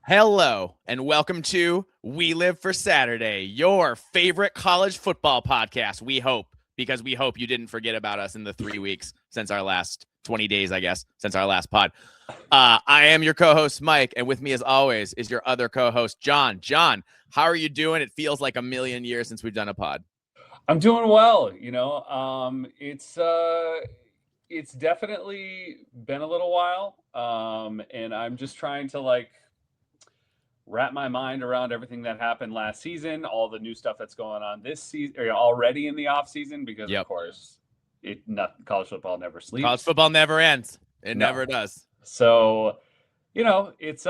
Hello, and welcome to We Live for Saturday, your favorite college football podcast. We hope, because we hope you didn't forget about us in the 3 weeks since our last 20 days, I guess, since our last pod. I am your co-host, Mike, and with me, as always, is your other co-host, John. John, how are you doing? It feels like a million years since we've done a pod. I'm doing well. It's definitely been a little while, and I'm just trying to wrap my mind around everything that happened last season, all the new stuff that's going on this season, or already in the off season, because of course, college football never sleeps. College football never ends. It never does. So, it's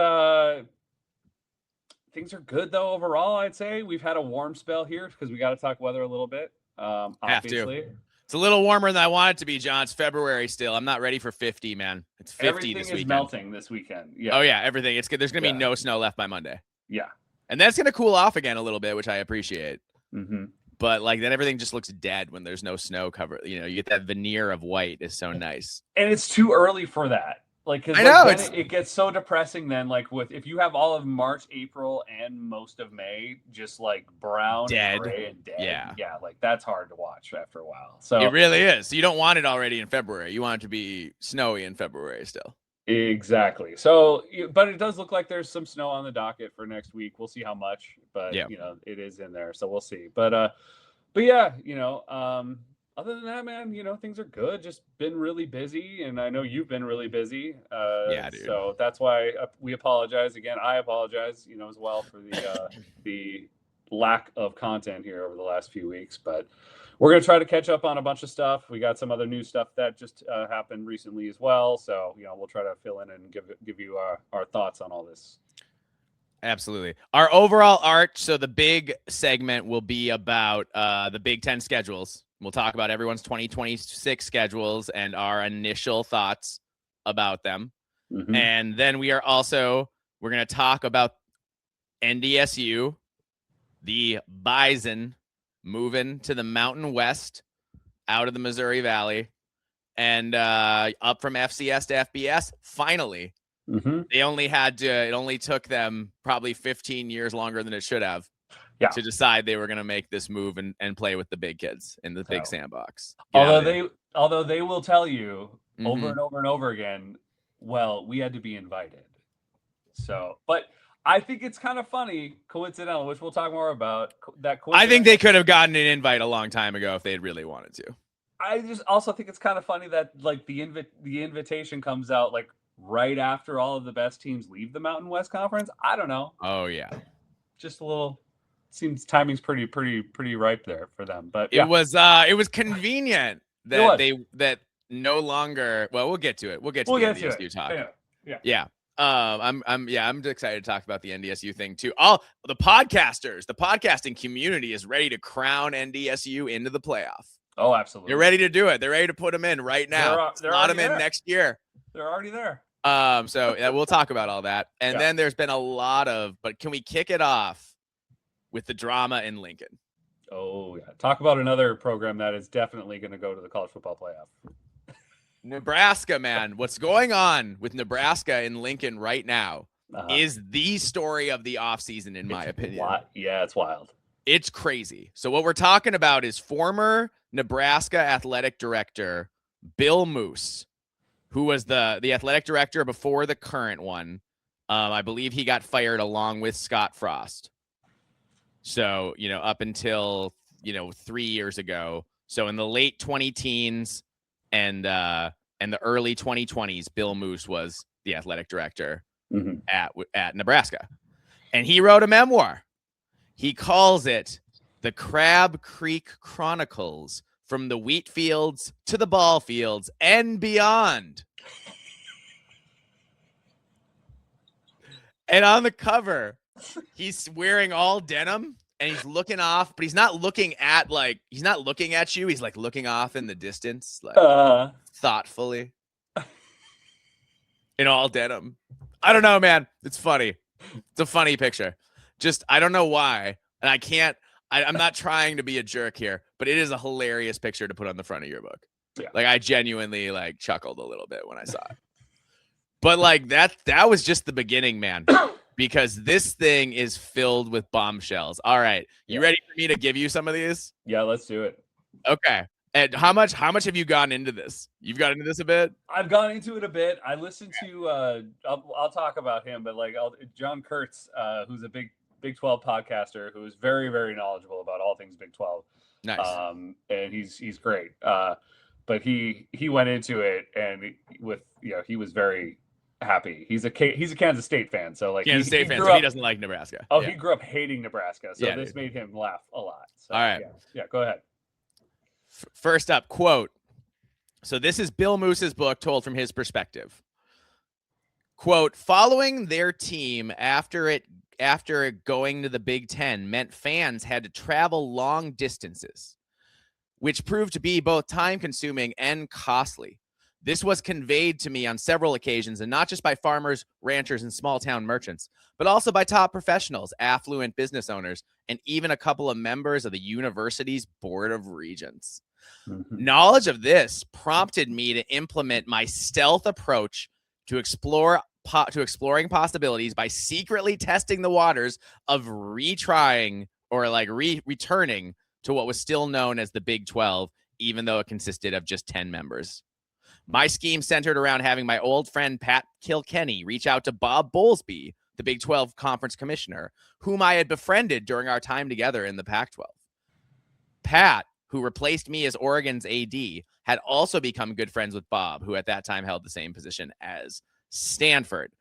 things are good though overall. I'd say we've had a warm spell here because we got to talk weather a little bit. Obviously. It's a little warmer than I want it to be, John. It's February still. I'm not ready for 50, man. It's 50 everything this is weekend. Melting this weekend. Yeah. Oh yeah, everything. It's good. There's gonna be no snow left by Monday. Yeah. And that's gonna cool off again a little bit, which I appreciate. Mm-hmm. But then everything just looks dead when there's no snow cover. You get that veneer of white is so nice. And it's too early for that. I know it gets so depressing then. If you have all of March, April, and most of May just brown, dead, gray, and dead. Yeah, that's hard to watch after a while. So it really is. So you don't want it already in February. You want it to be snowy in February still. Exactly. So, but it does look like there's some snow on the docket for next week. We'll see how much, but it is in there, so we'll see. But yeah, other than that, man, things are good. Just been really busy, and I know you've been really busy. Yeah, dude. So that's why we apologize again. I apologize, as well for the lack of content here over the last few weeks. But we're gonna try to catch up on a bunch of stuff. We got some other new stuff that just happened recently as well. So we'll try to fill in and give you our thoughts on all this. Absolutely. Our overall arc. So the big segment will be about the Big Ten schedules. We'll talk about everyone's 2026 schedules and our initial thoughts about them. Mm-hmm. And then we're going to talk about NDSU, the Bison moving to the Mountain West out of the Missouri Valley and up from FCS to FBS. Finally, They it only took them probably 15 years longer than it should have. To decide they were going to make this move and play with the big kids in the big sandbox. Although they will tell you over and over and over again, well, we had to be invited. So, but I think it's kind of funny, coincidental, which we'll talk more about. I think they could have gotten an invite a long time ago if they'd really wanted to. I just also think it's kind of funny that the invitation comes out right after all of the best teams leave the Mountain West Conference. I don't know. Oh yeah, just a little. Seems timing's pretty ripe there for them, but it was convenient that no longer. Well, we'll get to it. We'll get to the NDSU talk. Yeah. I'm excited to talk about the NDSU thing too. All the podcasting community is ready to crown NDSU into the playoff. Oh, absolutely. They're ready to do it. They're ready to put them in right now. Slot them in next year. They're already there. So we'll talk about all that, and then there's been a lot of. But can we kick it off with the drama in Lincoln? Oh, yeah. Talk about another program that is definitely going to go to the college football playoff. Nebraska, man. What's going on with Nebraska in Lincoln right now is the story of the offseason, in my opinion. Yeah, it's wild. It's crazy. So what we're talking about is former Nebraska athletic director Bill Moose, who was the athletic director before the current one. I believe he got fired along with Scott Frost. So, up until, 3 years ago. So in the late 20-teens and the early 2020s, Bill Moose was the athletic director at Nebraska. And he wrote a memoir. He calls it The Crab Creek Chronicles, from the wheat fields to the ball fields and beyond. And on the cover, he's wearing all denim and he's looking off, but he's not looking at you. He's looking off in the distance, thoughtfully in all denim. I don't know, man. It's funny. It's a funny picture. Just, I don't know why. And I'm not trying to be a jerk here, but it is a hilarious picture to put on the front of your book. Yeah. I genuinely chuckled a little bit when I saw it. But that was just the beginning, man. because this thing is filled with bombshells. All right. You ready for me to give you some of these? Yeah, let's do it. Okay. And how much have you gotten into this? You've gotten into this a bit? I've gone into it a bit. I listened to I'll talk about him, but like John Kurtz, who's a Big 12 podcaster who is very, very knowledgeable about all things Big 12. Nice. And he's great. But he went into it and he was very happy. He's a Kansas State fan, so like Kansas State fan, so he doesn't like Nebraska. Oh, he grew up hating Nebraska, so this made him laugh a lot. So, all right. Yeah, go ahead. First up, quote. So this is Bill Moose's book told from his perspective. Quote, following their team after going to the Big Ten meant fans had to travel long distances, which proved to be both time-consuming and costly. This was conveyed to me on several occasions, and not just by farmers, ranchers, and small-town merchants, but also by top professionals, affluent business owners, and even a couple of members of the university's Board of Regents. Mm-hmm. Knowledge of this prompted me to implement my stealth approach to exploring possibilities by secretly testing the waters of retrying or like returning to what was still known as the Big 12, even though it consisted of just 10 members. My scheme centered around having my old friend Pat Kilkenny reach out to Bob Bowlesby, the Big 12 conference commissioner, whom I had befriended during our time together in the Pac-12. Pat, who replaced me as Oregon's AD, had also become good friends with Bob, who at that time held the same position as Stanford.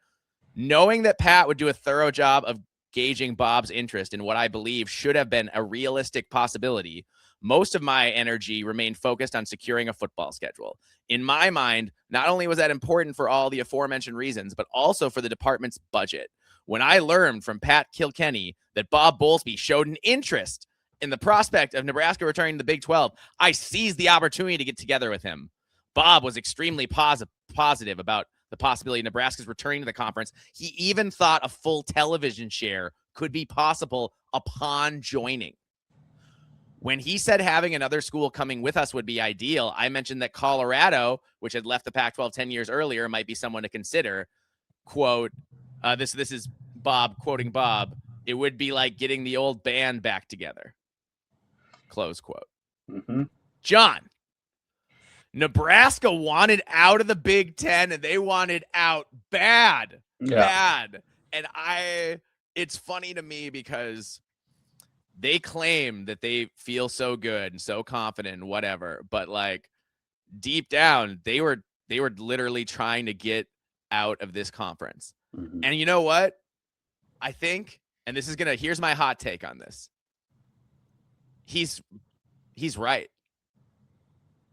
Knowing that Pat would do a thorough job of gauging Bob's interest in what I believe should have been a realistic possibility, most of my energy remained focused on securing a football schedule. In my mind, not only was that important for all the aforementioned reasons, but also for the department's budget. When I learned from Pat Kilkenny that Bob Bowlesby showed an interest in the prospect of Nebraska returning to the Big 12, I seized the opportunity to get together with him. Bob was extremely positive about the possibility of Nebraska's returning to the conference. He even thought a full television share could be possible upon joining. When he said having another school coming with us would be ideal, I mentioned that Colorado, which had left the Pac-12 10 years earlier, might be someone to consider. Quote, this is Bob quoting Bob. It would be like getting the old band back together. Close quote. Mm-hmm. John, Nebraska wanted out of the Big Ten, and they wanted out bad. And it's funny to me because they claim that they feel so good and so confident and whatever, but like deep down, they were literally trying to get out of this conference. Mm-hmm. And you know what? I think, and this is here's my hot take on this. He's right.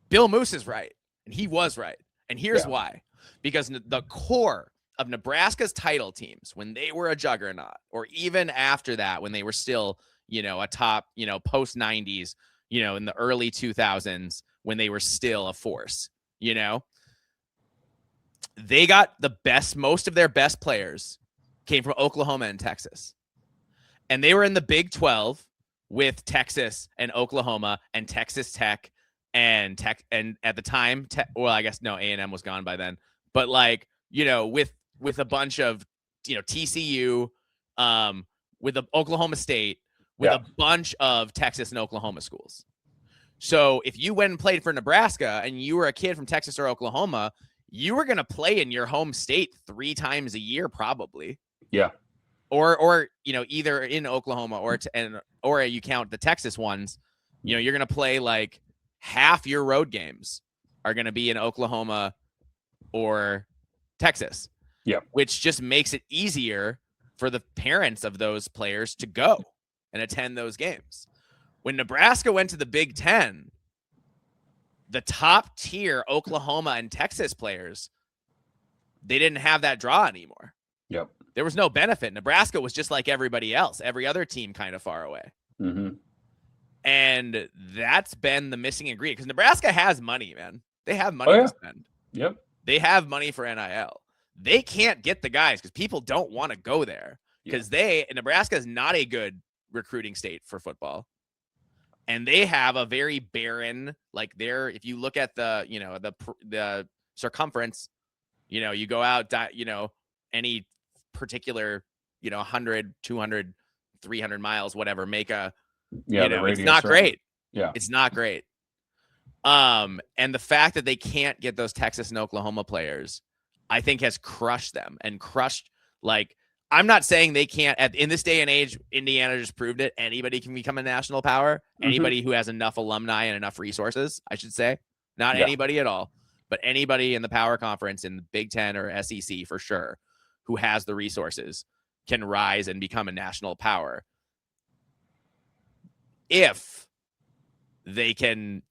Bill Moose is right, and he was right. And here's why. Because the core of Nebraska's title teams, when they were a juggernaut, or even after that, when they were still, a top, post 90s, in the early 2000s, when they were still a force, they got most of their best players came from Oklahoma and Texas. And they were in the Big 12 with Texas and Oklahoma and Texas Tech and at the time, I guess no, A&M was gone by then, but like, with a bunch of, TCU, with Oklahoma State, with a bunch of Texas and Oklahoma schools. So if you went and played for Nebraska and you were a kid from Texas or Oklahoma, you were going to play in your home state 3 times a year, probably. Yeah. Or either in Oklahoma or you count the Texas ones, you're going to play like half your road games are going to be in Oklahoma or Texas. Yeah. Which just makes it easier for the parents of those players to go and attend those games. When Nebraska went to the Big Ten, the top tier Oklahoma and Texas players, they didn't have that draw anymore. Yep. There was no benefit. Nebraska was just like everybody else, every other team kind of far away. Mm-hmm. And that's been the missing ingredient because Nebraska has money, man. They have money to spend. Yep. They have money for NIL. They can't get the guys because people don't want to go there because Nebraska is not a good recruiting state for football. And they have a very barren, if you look at the circumference, you go out, any particular, 100, 200, 300 miles, whatever, make a, Yeah, it's not great. Yeah. It's not great. And the fact that they can't get those Texas and Oklahoma players, I think has crushed them and crushed, like, I'm not saying they can't in this day and age. Indiana just proved it. Anybody can become a national power. Anybody who has enough alumni and enough resources, I should say, not anybody at all, but anybody in the power conference in the Big Ten or SEC for sure, who has the resources can rise and become a national power. If they can,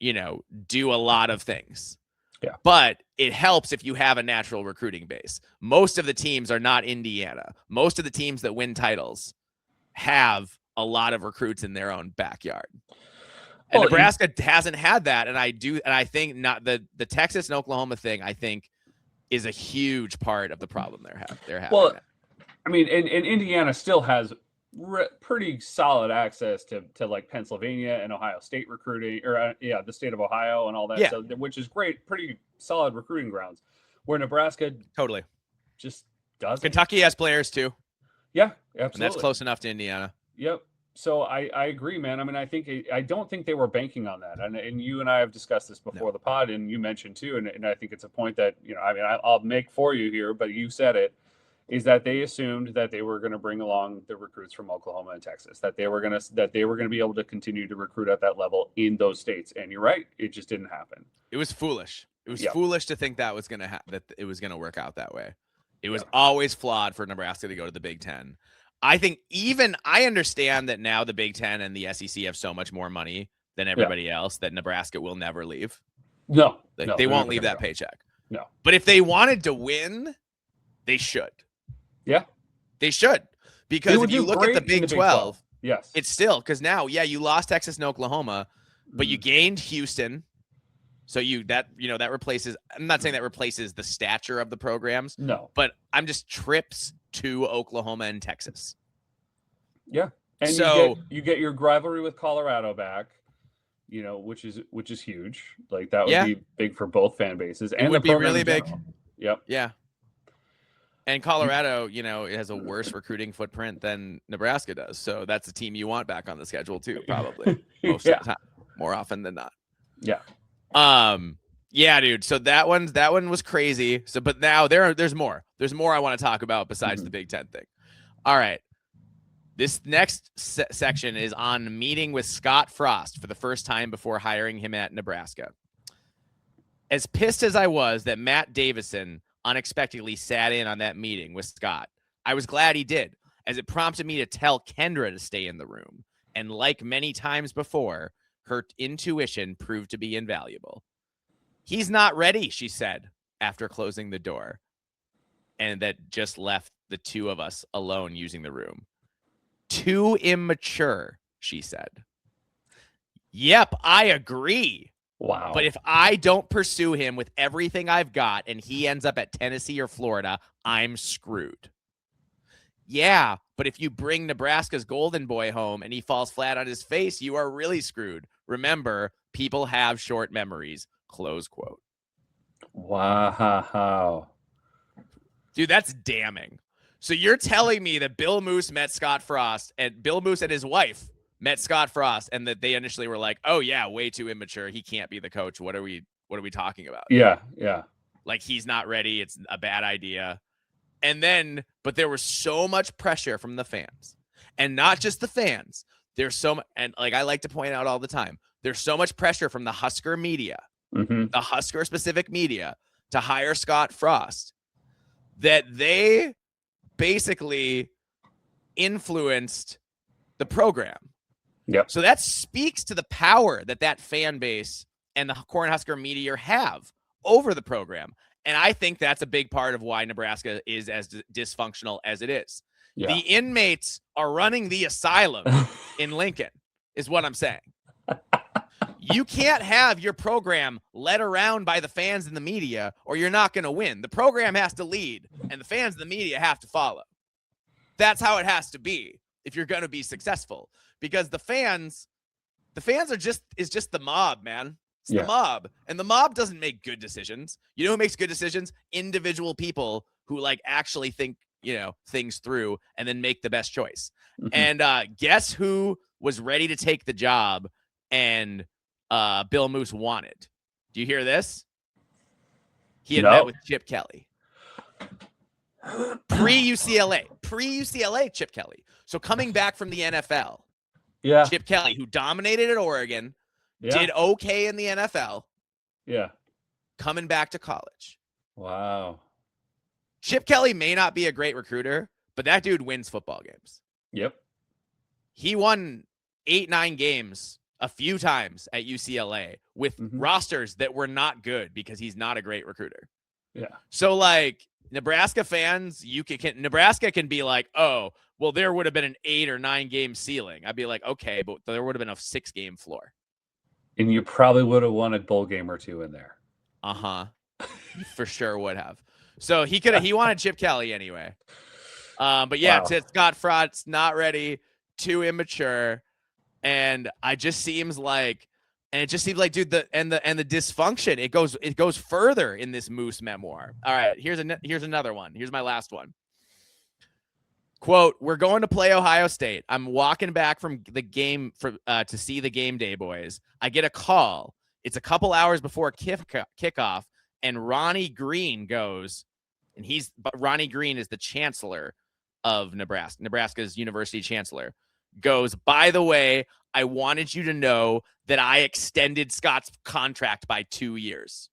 do a lot of things. Yeah. But it helps if you have a natural recruiting base. Most of the teams are not Indiana. Most of the teams that win titles have a lot of recruits in their own backyard. And Nebraska hasn't had that. And I think not the Texas and Oklahoma thing, I think, is a huge part of the problem they're having. Well, I mean, and Indiana still has pretty solid access to like Pennsylvania and Ohio State recruiting, or the state of Ohio and all that stuff, which is great, pretty solid recruiting grounds, where Nebraska totally just doesn't. Kentucky has players too. Yeah, absolutely. And that's close enough to Indiana. Yep. So I agree, man. I mean, I don't think they were banking on that. And you and I have discussed this before the pod, and you mentioned too, and I think it's a point that, I'll make for you here, but you said it, is that they assumed that they were going to bring along the recruits from Oklahoma and Texas, that they were going to be able to continue to recruit at that level in those states. And you're right, it just didn't happen. It was foolish. It was foolish to think that was going to that it was going to work out that way. It was always flawed for Nebraska to go to the Big Ten. I think I understand that now the Big Ten and the SEC have so much more money than everybody else that Nebraska will never leave. No, they won't leave that paycheck. No, but if they wanted to win, they should. Yeah, they should, because if you look at the Big 12, yes, it's still, because now, you lost Texas and Oklahoma, but you gained Houston. So that replaces, I'm not saying that replaces the stature of the programs. No, but I'm just trips to Oklahoma and Texas. Yeah. And so you get your rivalry with Colorado back, which is huge. Like that would be big for both fan bases. And it would be really big. Yep. Yeah. And Colorado, it has a worse recruiting footprint than Nebraska does. So that's a team you want back on the schedule too, probably most of the time, more often than not. Yeah. Yeah, dude. So that one was crazy. So, but now there's more. There's more I want to talk about besides the Big Ten thing. All right. This next section is on meeting with Scott Frost for the first time before hiring him at Nebraska. As pissed as I was that Matt Davison unexpectedly sat in on that meeting with Scott, I was glad he did, as it prompted me to tell Kendra to stay in the room. And like many times before, her intuition proved to be invaluable. He's not ready, she said, after closing the door. And that just left the two of us alone using the room. Too immature, she said. Yep, I agree. Wow. But if I don't pursue him with everything I've got and he ends up at Tennessee or Florida, I'm screwed. Yeah, but if you bring Nebraska's golden boy home and he falls flat on his face, you are really screwed. Remember, people have short memories. Close quote. Wow. Dude, that's damning. So you're telling me that Bill Moose met Scott Frost, and Bill Moose and his wife met Scott Frost, and that they initially were like, oh yeah, way too immature. He can't be the coach. What are we talking about? Yeah, yeah. Like, he's not ready. It's a bad idea. And then, but there was so much pressure from the fans, and not just the fans. There's so much, and like I like to point out all the time, there's so much pressure from the Husker media, the Husker specific media, to hire Scott Frost, that they basically influenced the program. Yep. So that speaks to the power that fan base and the Cornhusker media have over the program. And I think that's a big part of why Nebraska is as dysfunctional as it is. Yeah. The inmates are running the asylum in Lincoln, is what I'm saying. You can't have your program led around by the fans and the media, or you're not going to win. The program has to lead, and the fans and the media have to follow. That's how it has to be if you're going to be successful. Because the fans are just the mob, man. It's the mob. And the mob doesn't make good decisions. You know who makes good decisions? Individual people who like actually think, things through and then make the best choice. Mhm. And guess who was ready to take the job and Bill Moose wanted? Do you hear this? He had met with Chip Kelly. Pre-UCLA, Chip Kelly. So coming back from the NFL, Yeah. Chip Kelly, who dominated at Oregon, did okay in the NFL. Yeah. Coming back to college. Wow. Chip Kelly may not be a great recruiter, but that dude wins football games. Yep. He won 8-9 games a few times at UCLA with rosters that were not good because he's not a great recruiter. Yeah. So like Nebraska fans, Nebraska can be like, oh, well, there would have been an 8 or 9 game ceiling. I'd be like, okay, but there would have been a 6 game floor. And you probably would have won a bowl game or two in there. You for sure would have. So he wanted Chip Kelly anyway. But yeah, Wow. Scott Frost's not ready, too immature. And it just seems like, dude, the dysfunction, it goes further in this Moose memoir. All right, here's another one. Here's my last one. Quote, "We're going to play Ohio State. I'm walking back from the game to see the game day boys. I get a call. It's a couple hours before kickoff, and Ronnie Green goes, but Ronnie Green is the chancellor of Nebraska. Nebraska's university chancellor goes, by the way, I wanted you to know that I extended Scott's contract by 2 years.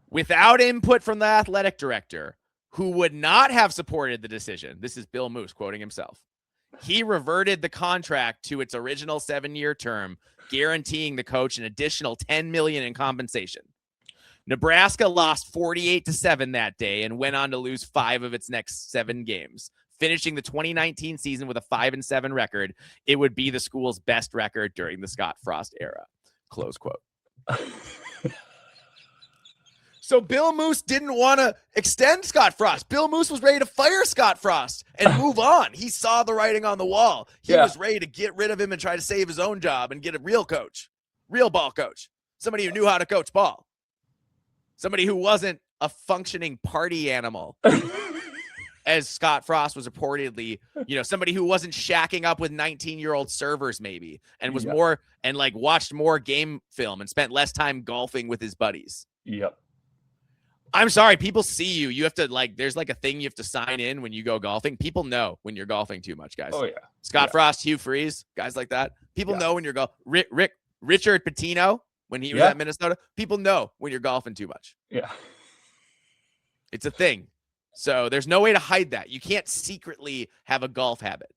Without input from the athletic director, who would not have supported the decision." This is Bill Moose quoting himself. "He reverted the contract to its original 7-year term, guaranteeing the coach an additional $10 million in compensation. Nebraska lost 48-7 that day and went on to lose 5 of its next 7 games, finishing the 2019 season with a 5-7 record. It would be the school's best record during the Scott Frost era." Close quote. So Bill Moose didn't want to extend Scott Frost. Bill Moose was ready to fire Scott Frost and move on. He saw the writing on the wall. He was ready to get rid of him and try to save his own job and get a real coach, real ball coach, somebody who knew how to coach ball, somebody who wasn't a functioning party animal, as Scott Frost was reportedly, somebody who wasn't shacking up with 19-year-old servers maybe, and was more, and like watched more game film and spent less time golfing with his buddies. Yep. I'm sorry, people see you. You have to there's like a thing you have to sign in when you go golfing. People know when you're golfing too much, guys. Oh yeah. Scott Frost, Hugh Freeze, guys like that. People know when you're Richard Pitino, when he was at Minnesota. People know when you're golfing too much. Yeah. It's a thing. So there's no way to hide that. You can't secretly have a golf habit.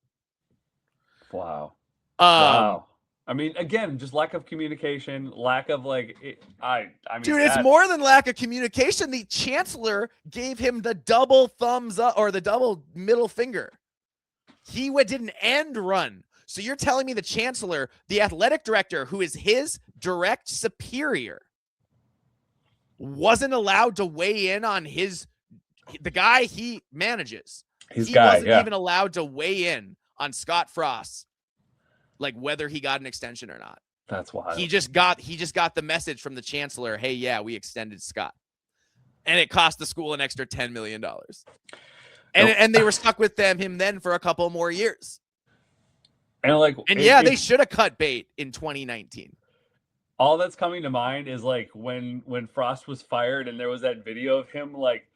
Wow. Wow. I mean, again, just lack of communication, lack of dude, it's more than lack of communication. The chancellor gave him the double thumbs up or the double middle finger. He did an end run. So you're telling me the chancellor, the athletic director, who is his direct superior, wasn't allowed to weigh in on the guy he manages. He wasn't even allowed to weigh in on Scott Frost, like whether he got an extension or not. That's wild. He just got the message from the chancellor, hey, yeah, we extended Scott. And it cost the school an extra $10 million. And they were stuck with him then for a couple more years. And they should have cut bait in 2019. All that's coming to mind is like when Frost was fired and there was that video of him like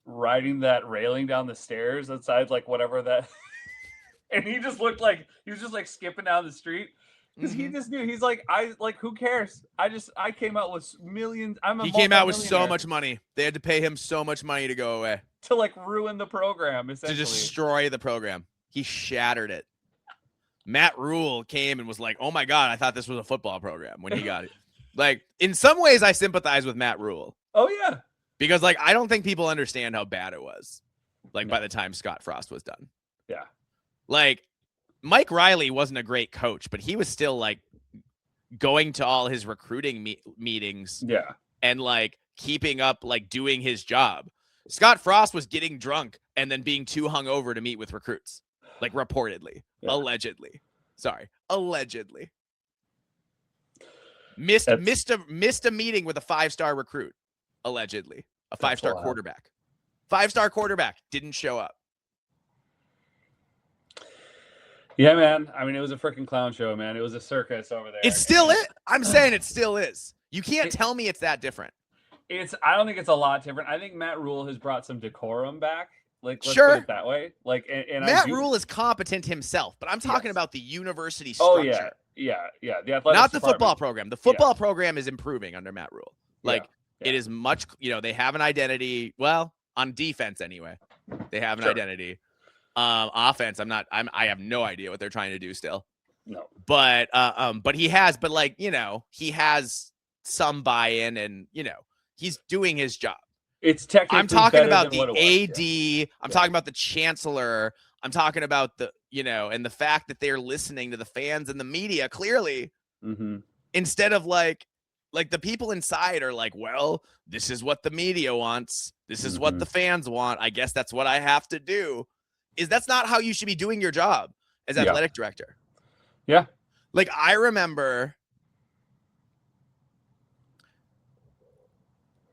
riding that railing down the stairs outside, like whatever that and he just looked like he was just like skipping down the street because he just knew. He's like, who cares? I came out with millions. He came out with so much money. They had to pay him so much money to go away, to like ruin the program, essentially, to destroy the program. He shattered it. Matt Rule came and was like, oh my God, I thought this was a football program when he got it. Like, in some ways I sympathize with Matt Rule. Oh yeah. Because like, I don't think people understand how bad it was. Like by the time Scott Frost was done. Yeah. Like Mike Riley wasn't a great coach, but he was still like going to all his recruiting meetings. Yeah. And like keeping up, like doing his job. Scott Frost was getting drunk and then being too hungover to meet with recruits. Like reportedly, allegedly. Missed a meeting with a 5-star recruit, allegedly, a 5-star quarterback. 5-star quarterback didn't show up. Yeah, man. I mean, it was a freaking clown show, man. It was a circus over there. It still is. I'm saying it still is. You can't tell me it's that different. I don't think it's a lot different. I think Matt Rule has brought some decorum back. Like, let's Sure. put it that way. Like, and Matt Rule is competent himself, but I'm talking about the university Oh structure. yeah. The athletics not the department. football program. The football program is improving under Matt Rule. Like Yeah. it is much. They have an identity. Well, on defense anyway, they have an identity. Offense, I have no idea what they're trying to do still. No. But he has. But like he has some buy-in, and he's doing his job. It's technically. I'm talking about the AD. Yeah. I'm talking about the chancellor. I'm talking about the and the fact that they're listening to the fans and the media clearly, instead of like the people inside are like, well, this is what the media wants. This is what the fans want. I guess that's what I have to do. That's not how you should be doing your job as athletic director. Yeah. Like I remember.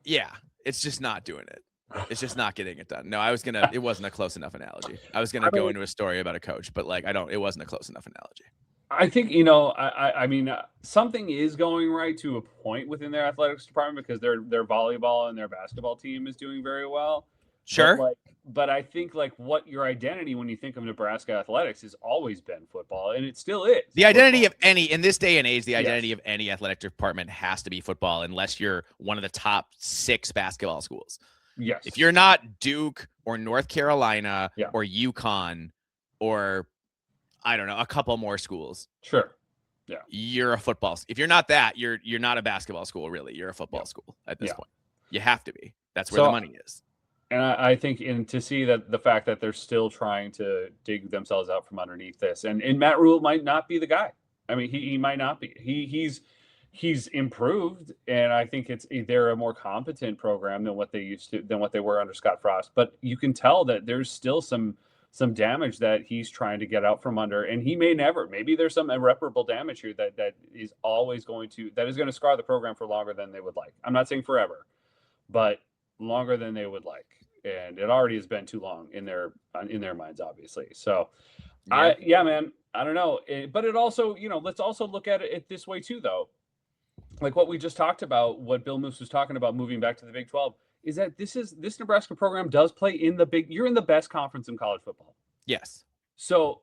Yeah. It's just not doing it. It's just not getting it done. No, it wasn't a close enough analogy. I was going to go into a story about a coach, but it wasn't a close enough analogy. I think, I mean, something is going right to a point within their athletics department because their volleyball and their basketball team is doing very well. Sure. But I think what your identity when you think of Nebraska athletics has always been football, and it still is. The identity of in this day and age, the identity of any athletic department has to be football unless you're one of the top 6 basketball schools. Yes. If you're not Duke or North Carolina or UConn or I don't know, a couple more schools. Sure. Yeah. You're a football. If you're not that, you're not a basketball school, really. You're a football school at this point. You have to be. That's where the money is. And I think to see that the fact that they're still trying to dig themselves out from underneath this, and Matt Rule might not be the guy. I mean, he might not be. He's improved, and I think they're a more competent program than what they were under Scott Frost. But you can tell that there's still some damage that he's trying to get out from under, and he may never. Maybe there's some irreparable damage here that is going to scar the program for longer than they would like. I'm not saying forever, but longer than they would like, and it already has been too long in their minds, obviously. So, man, I don't know, but it also, let's also look at it this way too, though. Like what we just talked about, what Bill Moose was talking about, moving back to the Big 12, is that this Nebraska program does play in you're in the best conference in college football. Yes. So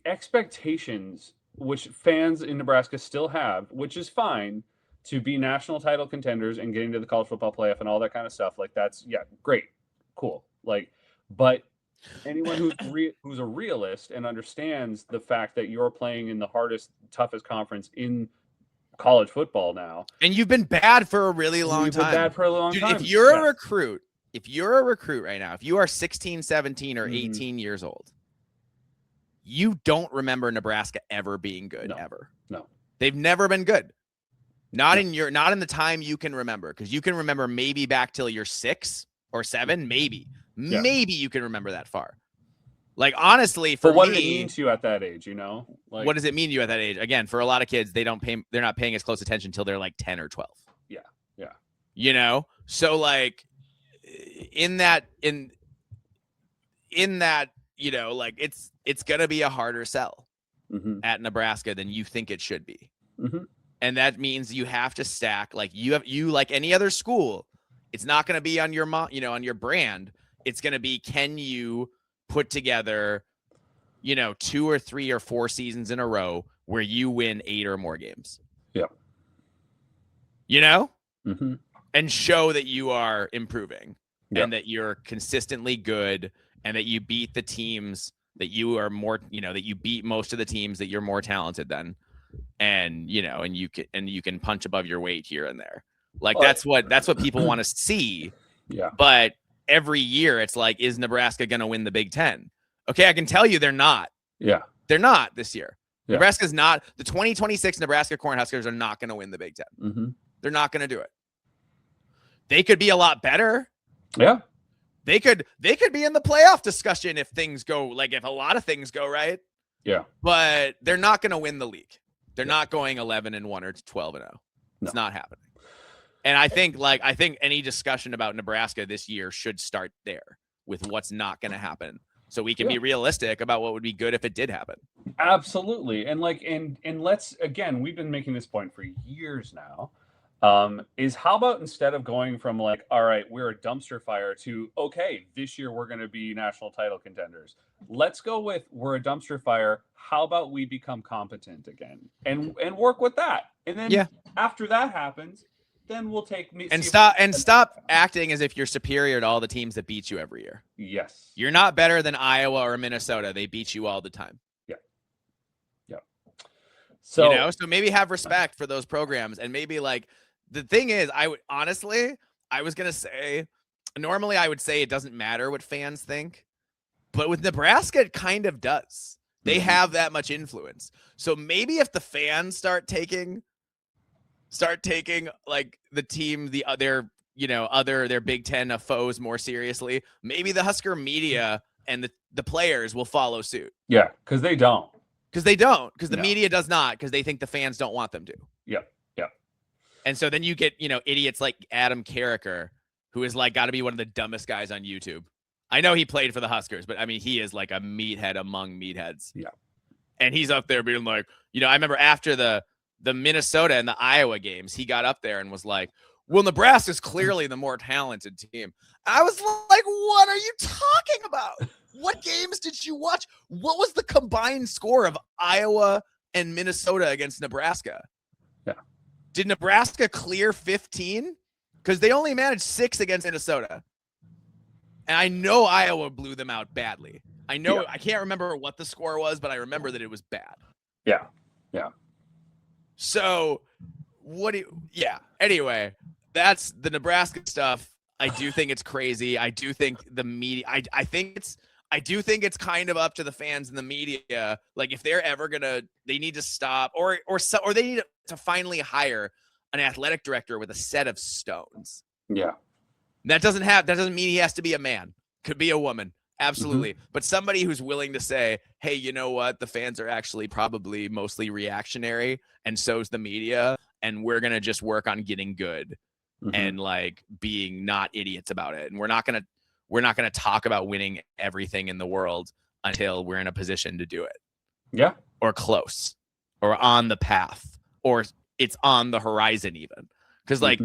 expectations, which fans in Nebraska still have, which is fine, to be national title contenders and getting to the college football playoff and all that kind of stuff. Like that's great. Cool. But anyone who's a realist and understands the fact that you're playing in the hardest, toughest conference in college football now. And you've been bad for a really long time. Bad for a long time. If you're a recruit right now, if you are 16, 17, or 18 years old, you don't remember Nebraska ever being good, ever. No. They've never been good. Not in the time you can remember, because you can remember maybe back till you're 6 or 7, maybe you can remember that far. Like honestly, for what me, did it mean to you at that age? What does it mean to you at that age? Again, for a lot of kids, they're not paying as close attention until they're like 10 or 12. Yeah. So like in that, like it's gonna be a harder sell at Nebraska than you think it should be. And that means you have to stack like like any other school. It's not going to be on your on your brand. It's going to be, can you put together 2 or 3 or 4 seasons in a row where you win 8 or more games? And show that you are improving and that you're consistently good and that you beat the teams that you are more, that you beat most of the teams that you're more talented than. And you can punch above your weight here and there. Like that's what people want to see. Yeah. But every year it's like, is Nebraska going to win the Big Ten? Okay, I can tell you they're not. Yeah. They're not this year. Yeah. Nebraska's not. The 2026 Nebraska Cornhuskers are not going to win the Big Ten. They're not going to do it. They could be a lot better. Yeah. They could be in the playoff discussion if things go, if a lot of things go right. Yeah. But they're not going to win the league. They're not going 11-1 or 12-0. It's not happening. And I think any discussion about Nebraska this year should start there with what's not going to happen, so we can be realistic about what would be good if it did happen. Absolutely. And let's, again, we've been making this point for years now. Is how about instead of going from like, all right, we're a dumpster fire to, okay, this year we're going to be national title contenders. Let's go with we're a dumpster fire. How about we become competent again and work with that? And then after that happens, then we'll take me and stop acting as if you're superior to all the teams that beat you every year. Yes. You're not better than Iowa or Minnesota. They beat you all the time. So, so maybe have respect for those programs, and maybe like the thing is, I was going to say, normally I would say it doesn't matter what fans think, but with Nebraska, it kind of does. They have that much influence. So maybe if the fans start taking like the team, their Big Ten foes more seriously, maybe the Husker media and the players will follow suit. Yeah. Cause they don't. Because the media does not, because they think the fans don't want them to. Yep. And so then you get, idiots like Adam Carricker, who is like got to be one of the dumbest guys on YouTube. I know he played for the Huskers, but I mean, he is like a meathead among meatheads. Yeah. And he's up there being like, I remember after the Minnesota and the Iowa games, he got up there and was like, well, Nebraska's clearly the more talented team. I was like, what are you talking about? What games did you watch? What was the combined score of Iowa and Minnesota against Nebraska? Yeah. Did Nebraska clear 15? Because they only managed 6 against Minnesota. And I know Iowa blew them out badly. I know I can't remember what the score was, but I remember that it was bad. Yeah. So anyway, that's the Nebraska stuff. I do think it's crazy. I do think the media, I do think it's kind of up to the fans and the media. Like if they're ever they need to stop or they need to finally hire an athletic director with a set of stones. Yeah. That doesn't mean he has to be a man. Could be a woman. Absolutely. But somebody who's willing to say, hey, you know what? The fans are actually probably mostly reactionary, and so's the media. And we're going to just work on getting good and like being not idiots about it. And we're not going to talk about winning everything in the world until we're in a position to do it. Yeah. Or close or on the path or it's on the horizon even. Because like,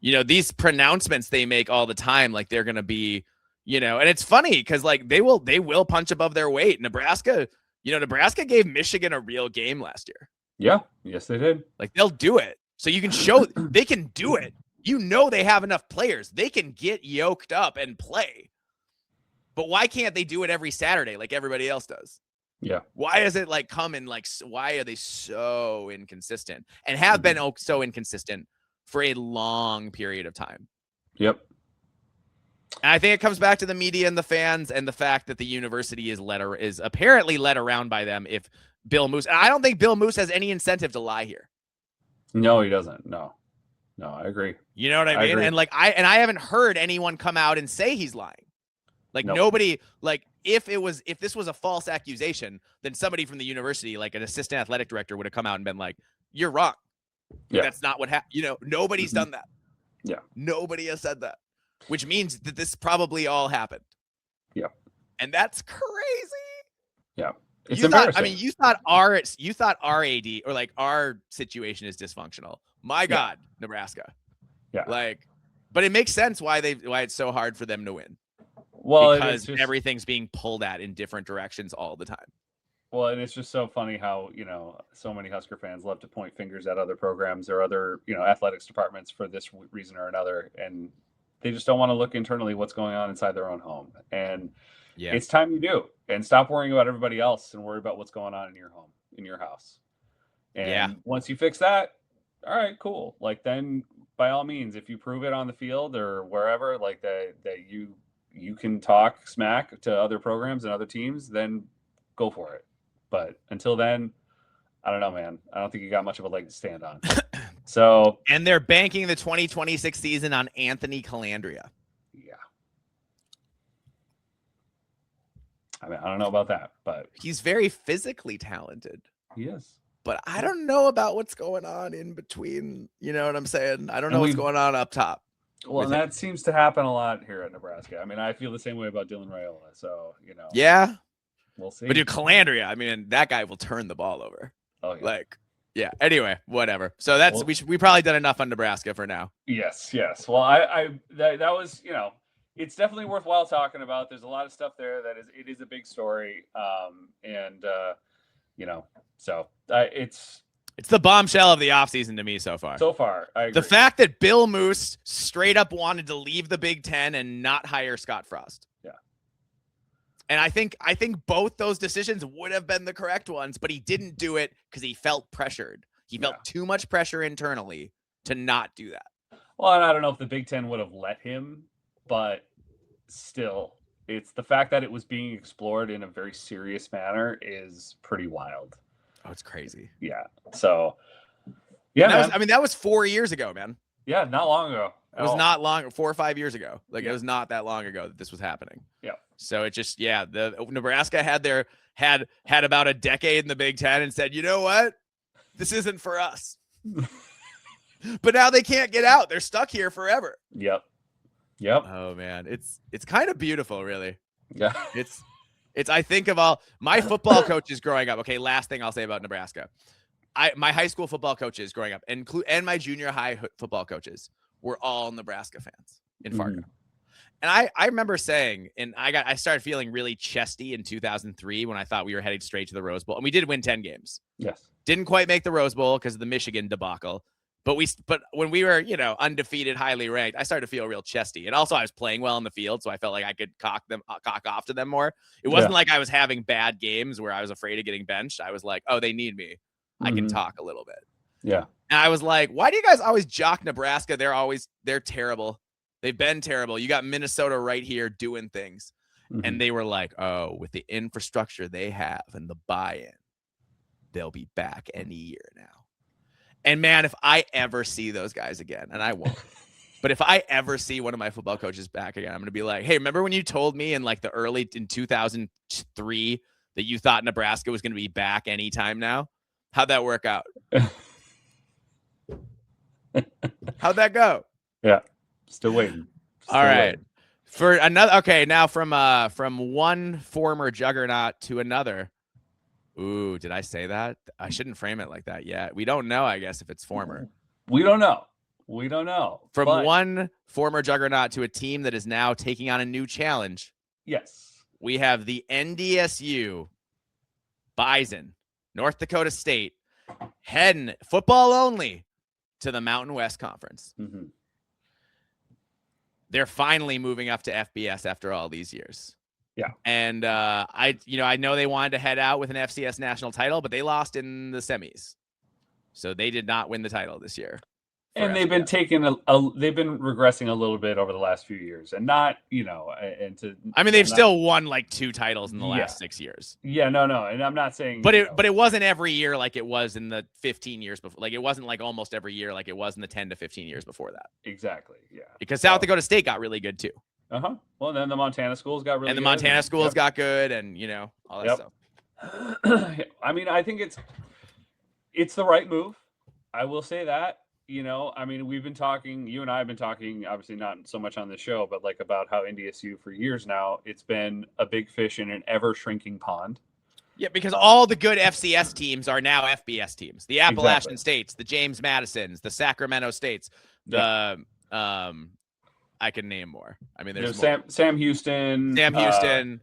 these pronouncements they make all the time, like they're going to be, and it's funny because like they will punch above their weight. Nebraska gave Michigan a real game last year. Yeah. Yes, they did. Like they'll do it. So you can show they can do it. They have enough players. They can get yoked up and play. But why can't they do it every Saturday like everybody else does? Yeah. Why is it like coming like why are they so inconsistent and have been so inconsistent for a long period of time? Yep. And I think it comes back to the media and the fans and the fact that the university is apparently led around by them. If Bill Moose, and I don't think Bill Moose has any incentive to lie here. No, he doesn't. No, I agree. You know what I mean? Agree. And like I haven't heard anyone come out and say he's lying. Like nobody, like if this was a false accusation, then somebody from the university, like an assistant athletic director, would have come out and been like, "You're wrong. Yeah. That's not what happened." Nobody's done that. Yeah. Nobody has said that, which means that this probably all happened. Yeah. And that's crazy. Yeah. It's embarrassing. You thought our AD or like our situation is dysfunctional. My God, Nebraska. Yeah. Like, but it makes sense why it's so hard for them to win. Well, because everything's being pulled at in different directions all the time. Well, and it's just so funny how, so many Husker fans love to point fingers at other programs or other, athletics departments for this reason or another. And they just don't want to look internally what's going on inside their own home. And it's time you do. And stop worrying about everybody else and worry about what's going on in your home, in your house. And once you fix that, all right, cool. Like then by all means, if you prove it on the field or wherever, like that you can talk smack to other programs and other teams, then go for it. But until then, I don't know, man. I don't think you got much of a leg to stand on. So, and they're banking the 2026 season on Anthony Calandria. Yeah. I mean, I don't know about that, but he's very physically talented. He is. but I don't know about what's going on in between. You know what I'm saying? I don't know And what's going on up top. Well, and that seems to happen a lot here at Nebraska. I mean, I feel the same way about Dylan Raiola. So, Yeah. We'll see. But dude, Calandria, I mean, that guy will turn the ball over. Oh, yeah. Like, yeah. Anyway, whatever. So that's we probably done enough on Nebraska for now. Yes. Well, that was, it's definitely worthwhile talking about. There's a lot of stuff there it is a big story. It's the bombshell of the offseason to me so far. I agree. The fact that Bill Moose straight up wanted to leave the Big Ten and not hire Scott Frost. Yeah. And I think both those decisions would have been the correct ones, but he didn't do it because he felt pressured. He felt too much pressure internally to not do that. Well, and I don't know if the Big Ten would have let him, but still, it's the fact that it was being explored in a very serious manner is pretty wild. Oh, it's crazy. Yeah. So, yeah, that was 4 years ago, man. Yeah, not long ago. It was not long, 4 or 5 years ago. Like it was not that long ago that this was happening. Yeah. So it just, the Nebraska had about a decade in the Big Ten and said, you know what, this isn't for us. But now they can't get out. They're stuck here forever. Yep. Oh man, it's kind of beautiful, really. Yeah. It's I think of all my football coaches growing up. Okay, last thing I'll say about Nebraska. My high school football coaches growing up, and my junior high football coaches were all Nebraska fans in Fargo. And I remember saying, and I started feeling really chesty in 2003 when I thought we were heading straight to the Rose Bowl, and we did win 10 games. Yes. Didn't quite make the Rose Bowl because of the Michigan debacle. But when we were, undefeated, highly ranked, I started to feel real chesty. And also I was playing well in the field, so I felt like I could cock off to them more. It wasn't like I was having bad games where I was afraid of getting benched. I was like, oh, they need me. I can talk a little bit. Yeah. And I was like, why do you guys always jock Nebraska? They're terrible. They've been terrible. You got Minnesota right here doing things. And they were like, oh, with the infrastructure they have and the buy-in, they'll be back any year now. And man, if I ever see those guys again, and I won't, but if I ever see one of my football coaches back again, I'm going to be like, hey, remember when you told me in 2003 that you thought Nebraska was going to be back anytime now? How'd that work out? How'd that go? Yeah. Still waiting. All right. For another. Okay. Now from one former juggernaut to another. Ooh, did I say that? I shouldn't frame it like that yet. We don't know, I guess, if it's former. We don't know. From one former juggernaut to a team that is now taking on a new challenge. Yes. We have the NDSU Bison, North Dakota State, heading football only to the Mountain West Conference. They're finally moving up to FBS after all these years. Yeah. And I know they wanted to head out with an FCS national title, but they lost in the semis. So they did not win the title this year. And they've been they've been regressing a little bit over the last few years, and not, they've still won like 2 titles in the last 6 years. Yeah, no. And I'm not saying, but it wasn't every year like it was in the 15 years before. Like it wasn't like almost every year like it was in the 10 to 15 years before that. Exactly. Yeah. Because South Dakota State got really good too. Well, then the Montana schools got really good. And the Montana schools got good, and all that stuff. I think it's the right move. I will say that. We've been talking, you and I have been talking, obviously not so much on the show, but like about how NDSU for years now, it's been a big fish in an ever shrinking pond. Yeah, because all the good FCS teams are now FBS teams. The Appalachian States, the James Madisons, the Sacramento States, the I can name more. I mean, there's more. Sam Houston. Jackson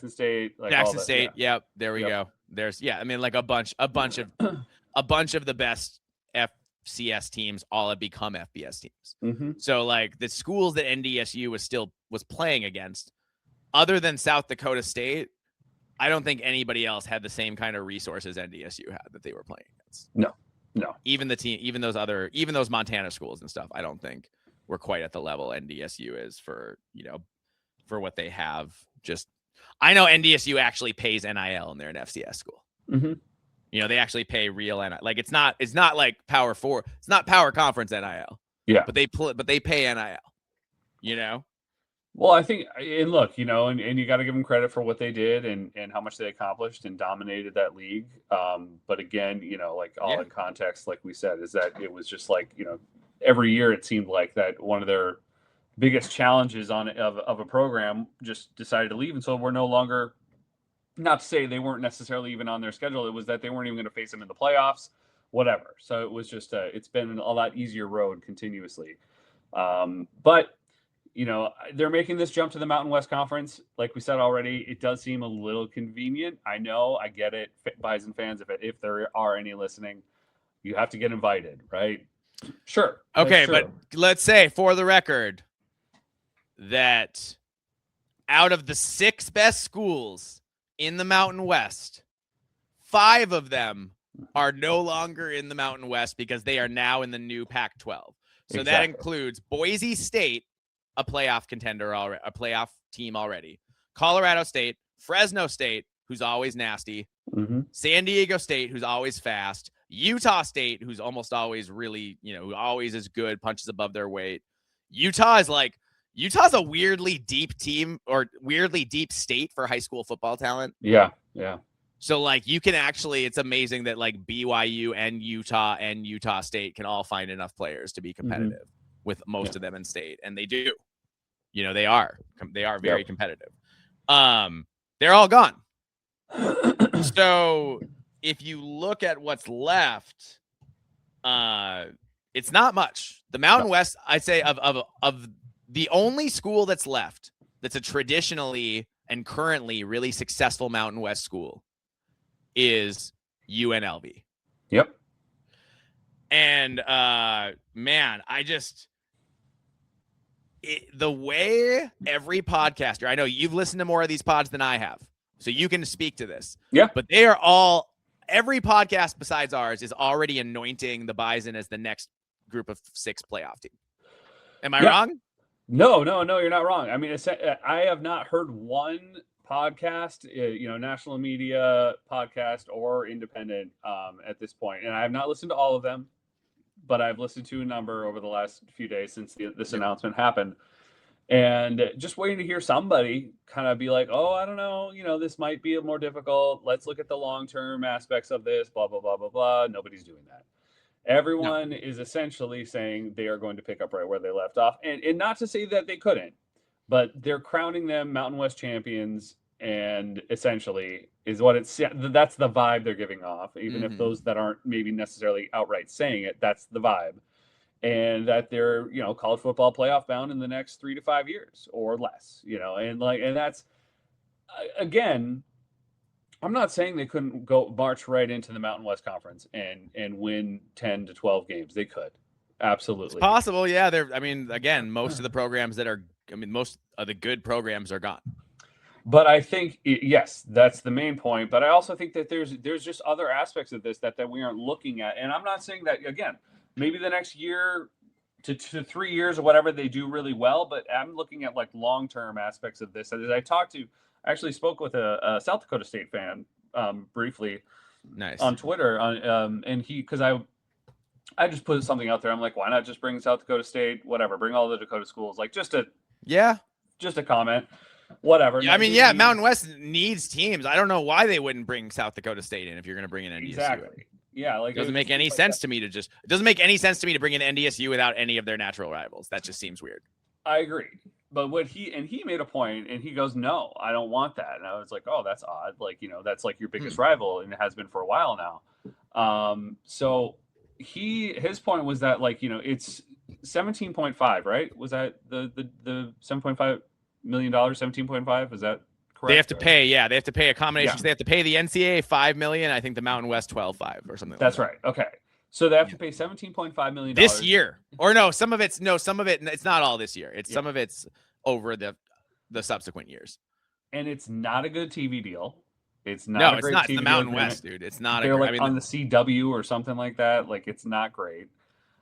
State. Jackson State. Yeah. Yep. There we go. There's like a bunch of the best FCS teams all have become FBS teams. So like the schools that NDSU was playing against, other than South Dakota State, I don't think anybody else had the same kind of resources NDSU had that they were playing against. No. Even those Montana schools and stuff, I don't think we're quite at the level NDSU is for what they have. I know NDSU actually pays NIL and they're an FCS school. They actually pay real NIL. Like it's not like Power 4. It's not Power Conference NIL. Yeah. But they pay NIL. Well, I think, and look, and you got to give them credit for what they did and how much they accomplished and dominated that league. But again, like all Yeah. in context, like we said, is that it was just like, every year it seemed like that one of their biggest challenges of a program just decided to leave. And so we're no longer, not to say they weren't necessarily even on their schedule. It was that they weren't even going to face them in the playoffs, whatever. So it was just, it's been a lot easier road continuously. But they're making this jump to the Mountain West Conference. Like we said already, it does seem a little convenient. I know, I get it. Bison fans, if there are any listening, you have to get invited, right? Sure. Okay, but let's say for the record that out of the 6 best schools in the Mountain West, 5 of them are no longer in the Mountain West because they are now in the new Pac-12. So Exactly. that includes Boise State, a playoff contender already, a playoff team already. Colorado State, Fresno State, who's always nasty. San Diego State, who's always fast. Utah State, who's almost always really, who always is good, punches above their weight. Utah's a weirdly deep team or weirdly deep state for high school football talent. Yeah. So like you can actually, it's amazing that like BYU and Utah State can all find enough players to be competitive with most of them in state. And they do, they are very competitive. They're all gone. So if you look at what's left, it's not much. The Mountain West, I'd say of the only school that's left that's a traditionally and currently really successful Mountain West school is UNLV. Yep. And man, the way every podcaster, I know you've listened to more of these pods than I have, so you can speak to this. Yeah. But every podcast besides ours is already anointing the Bison as the next group of 6 playoff team. Am I wrong? No, you're not wrong. I mean, I have not heard one podcast, national media podcast or independent at this point, and I have not listened to all of them, but I've listened to a number over the last few days since this announcement happened, and just waiting to hear somebody kind of be like, oh, I don't know, this might be more difficult. Let's look at the long-term aspects of this, blah, blah, blah, blah, blah. Nobody's doing that. Everyone is essentially saying they are going to pick up right where they left off. And not to say that they couldn't, but they're crowning them Mountain West champions, and essentially is what that's the vibe they're giving off. Even if those that aren't maybe necessarily outright saying it, that's the vibe. And that they're, college football playoff bound in the next 3 to 5 years or less, and that's, again, I'm not saying they couldn't go march right into the Mountain West Conference and win 10 to 12 games. They could. Absolutely. It's possible. Yeah. Again, most of the programs most of the good programs are gone. But I think, yes, that's the main point. But I also think that there's just other aspects of this that we aren't looking at. And I'm not saying that, again, maybe the next year to 3 years or whatever, they do really well. But I'm looking at like long-term aspects of this. As I actually spoke with a South Dakota State fan briefly on Twitter. And because I just put something out there. I'm like, why not just bring South Dakota State, whatever, bring all the Dakota schools, like just a comment. Whatever. Yeah, I mean, Mountain West needs teams. I don't know why they wouldn't bring South Dakota State in if you're going to bring in NDSU. Exactly. Yeah, like it doesn't make any sense to me to bring in NDSU without any of their natural rivals. That just seems weird. I agree. But he made a point, and he goes, "No, I don't want that." And I was like, "Oh, that's odd. Like, that's like your biggest rival, and it has been for a while now." So his point was that, like, it's 17.5, right? Was that the $7.5 million, 17.5? Is that correct? They have to pay. Yeah, they have to pay a combination. So they have to pay the NCAA $5 million. I think the Mountain West 12.5 or something. That's right. Okay. So they have to pay $17.5 million this year, or no? Some of it. It's not all this year. Some of it's over the subsequent years. And it's not a good TV deal. It's not. No, it's not. It's the Mountain West, dude. It's not. They're on the CW or something like that. Like, it's not great.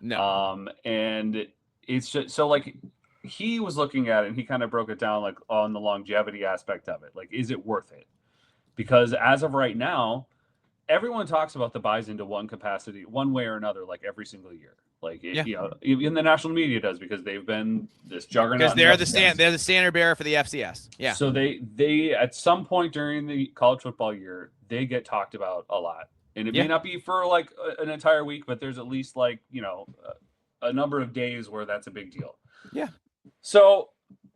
No. And it's just so, like, he was looking at it and he kind of broke it down, like, on the longevity aspect of it. Like, is it worth it? Because as of right now, everyone talks about the Bison to one capacity, one way or another, like every single year. Like, Yeah. even the national media does, because they've been this juggernaut. Because they're the standard bearer for the FCS. Yeah. So they at some point during the college football year, they get talked about a lot. And it may not be for like an entire week, but there's at least like, a number of days where that's a big deal. Yeah. So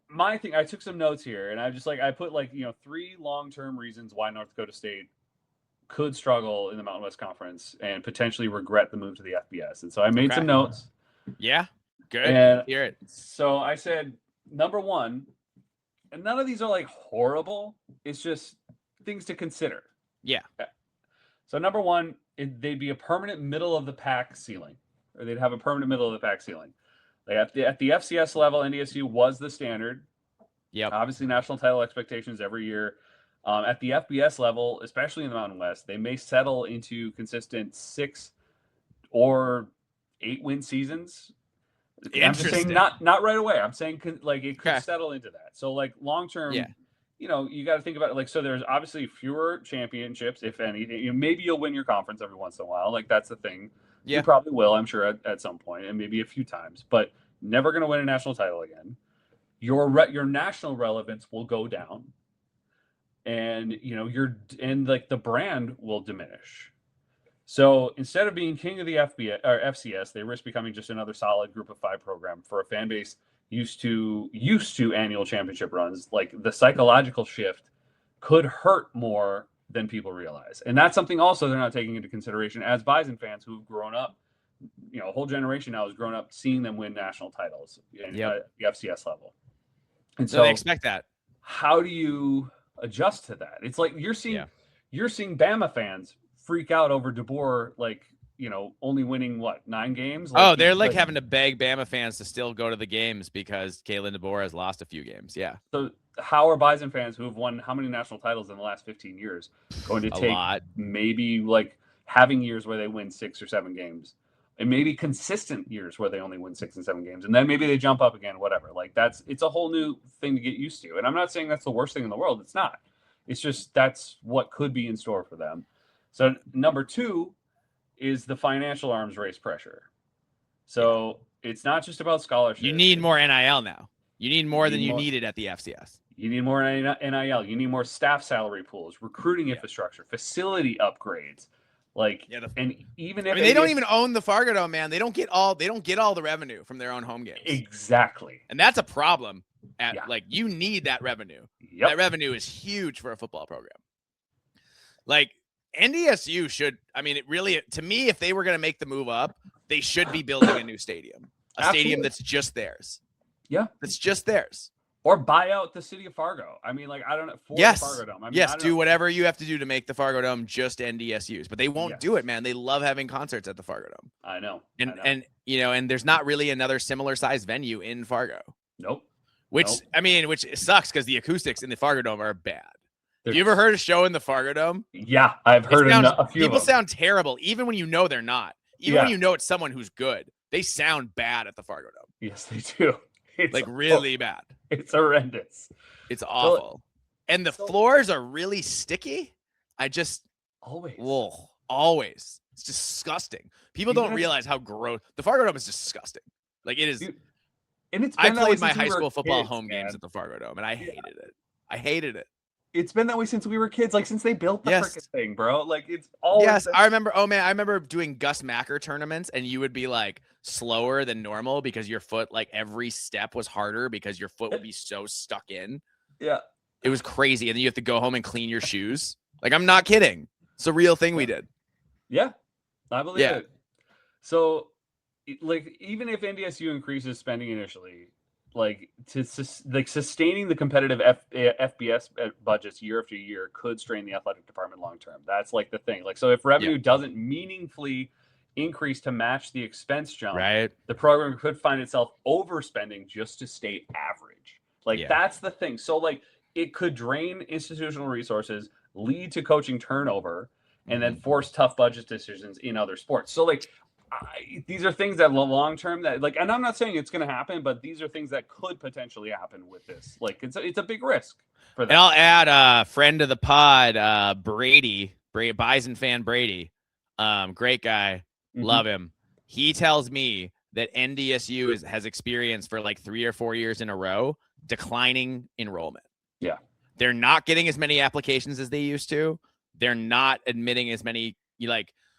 my thing, I took some notes here, and I put like, 3 long-term reasons why North Dakota State could struggle in the Mountain West Conference and potentially regret the move to the FBS. And so I made some notes. Yeah. Good. And hear it. So I said, number 1, and none of these are like horrible. It's just things to consider. Yeah. So number 1, they'd be a permanent middle of the pack ceiling, or they'd have a permanent middle of the pack ceiling. Like at the FCS level, NDSU was the standard. Yep. Obviously, national title expectations every year. At the FBS level, especially in the Mountain West, they may settle into consistent 6 or 8 win seasons. I'm just saying not right away. I'm saying like it could settle into that. So like long term, you got to think about it. Like, so there's obviously fewer championships, if any. Maybe you'll win your conference every once in a while. Like, that's the thing. Yeah. You probably will, I'm sure, at some point, and maybe a few times, but never going to win a national title again. Your national relevance will go down, and like the brand will diminish. So instead of being king of the FCS, they risk becoming just another solid Group of 5 program for a fan base used to annual championship runs. Like, the psychological shift could hurt more than people realize, and that's something also they're not taking into consideration as Bison fans who've grown up. A whole generation now has grown up seeing them win national titles at the FCS level, and so they expect that. How do you adjust to that? It's like you're seeing Bama fans freak out over DeBoer, like, only winning 9 games. Like, they're like having to beg Bama fans to still go to the games because Kalen DeBoer has lost a few games. Yeah. So how are Bison fans who have won how many national titles in the last 15 years going to take maybe like having years where they win 6 or 7 games, and maybe consistent years where they only win 6 and 7 games, and then maybe they jump up again, whatever. Like, it's a whole new thing to get used to. And I'm not saying that's the worst thing in the world. It's not. It's just that's what could be in store for them. So number 2 is the financial arms race pressure. So it's not just about scholarships. You need more NIL now. You need more than you needed at the FCS. You need more NIL. You need more staff salary pools, recruiting infrastructure, facility upgrades. Like, and even if they don't even own the Fargo Dome, man, they don't get all the revenue from their own home games. Exactly. And that's a problem. Like, you need that revenue. Yep. That revenue is huge for a football program. Like, NDSU should, it really, to me, if they were going to make the move up, they should be building a new stadium. Stadium that's just theirs. Yeah. That's just theirs. Or buy out the city of Fargo. I don't know. For the Fargo Dome. Do whatever you have to do to make the Fargo Dome just NDSU's. But they won't do it, man. They love having concerts at the Fargo Dome. I know. And there's not really another similar size venue in Fargo. Nope. Which sucks because the acoustics in the Fargo Dome are bad. Have you ever heard a show in the Fargo Dome? Yeah, I've heard a few. People sound terrible, even when you know they're not. Even when you know it's someone who's good, they sound bad at the Fargo Dome. Yes, they do. It's like really bad. It's horrendous. It's awful. And the floors are really sticky. Always. It's disgusting. People don't realize how gross. The Fargo Dome is disgusting. Like, it is. And I played my high school football home games at the Fargo Dome, and I hated it. It's been that way since we were kids, like since they built the freaking thing, bro. Like, it's always. Yes, I remember. Oh man, I remember doing Gus Macker tournaments, and you would be like slower than normal because your foot, like every step was harder because your foot would be so stuck in. Yeah, it was crazy, and then you have to go home and clean your shoes. Like, I'm not kidding. It's a real thing we did. Yeah, I believe it. So, like, even if NDSU increases spending initially, like sustaining the competitive FBS budgets year after year could strain the athletic department long term. That's like the thing. Like, so if revenue doesn't meaningfully increase to match the expense jump, the program could find itself overspending just to stay average. Like, that's the thing. So, like, it could drain institutional resources, lead to coaching turnover, and then force tough budget decisions in other sports. So, like, these are things that long term that, like, and I'm not saying it's going to happen, but these are things that could potentially happen with this. Like, it's a big risk for them. And I'll add a friend of the pod, Brady, Bison fan Brady, great guy, love him. He tells me that NDSU has experienced for like 3 or 4 years in a row declining enrollment. Yeah. They're not getting as many applications as they used to. They're not admitting as many,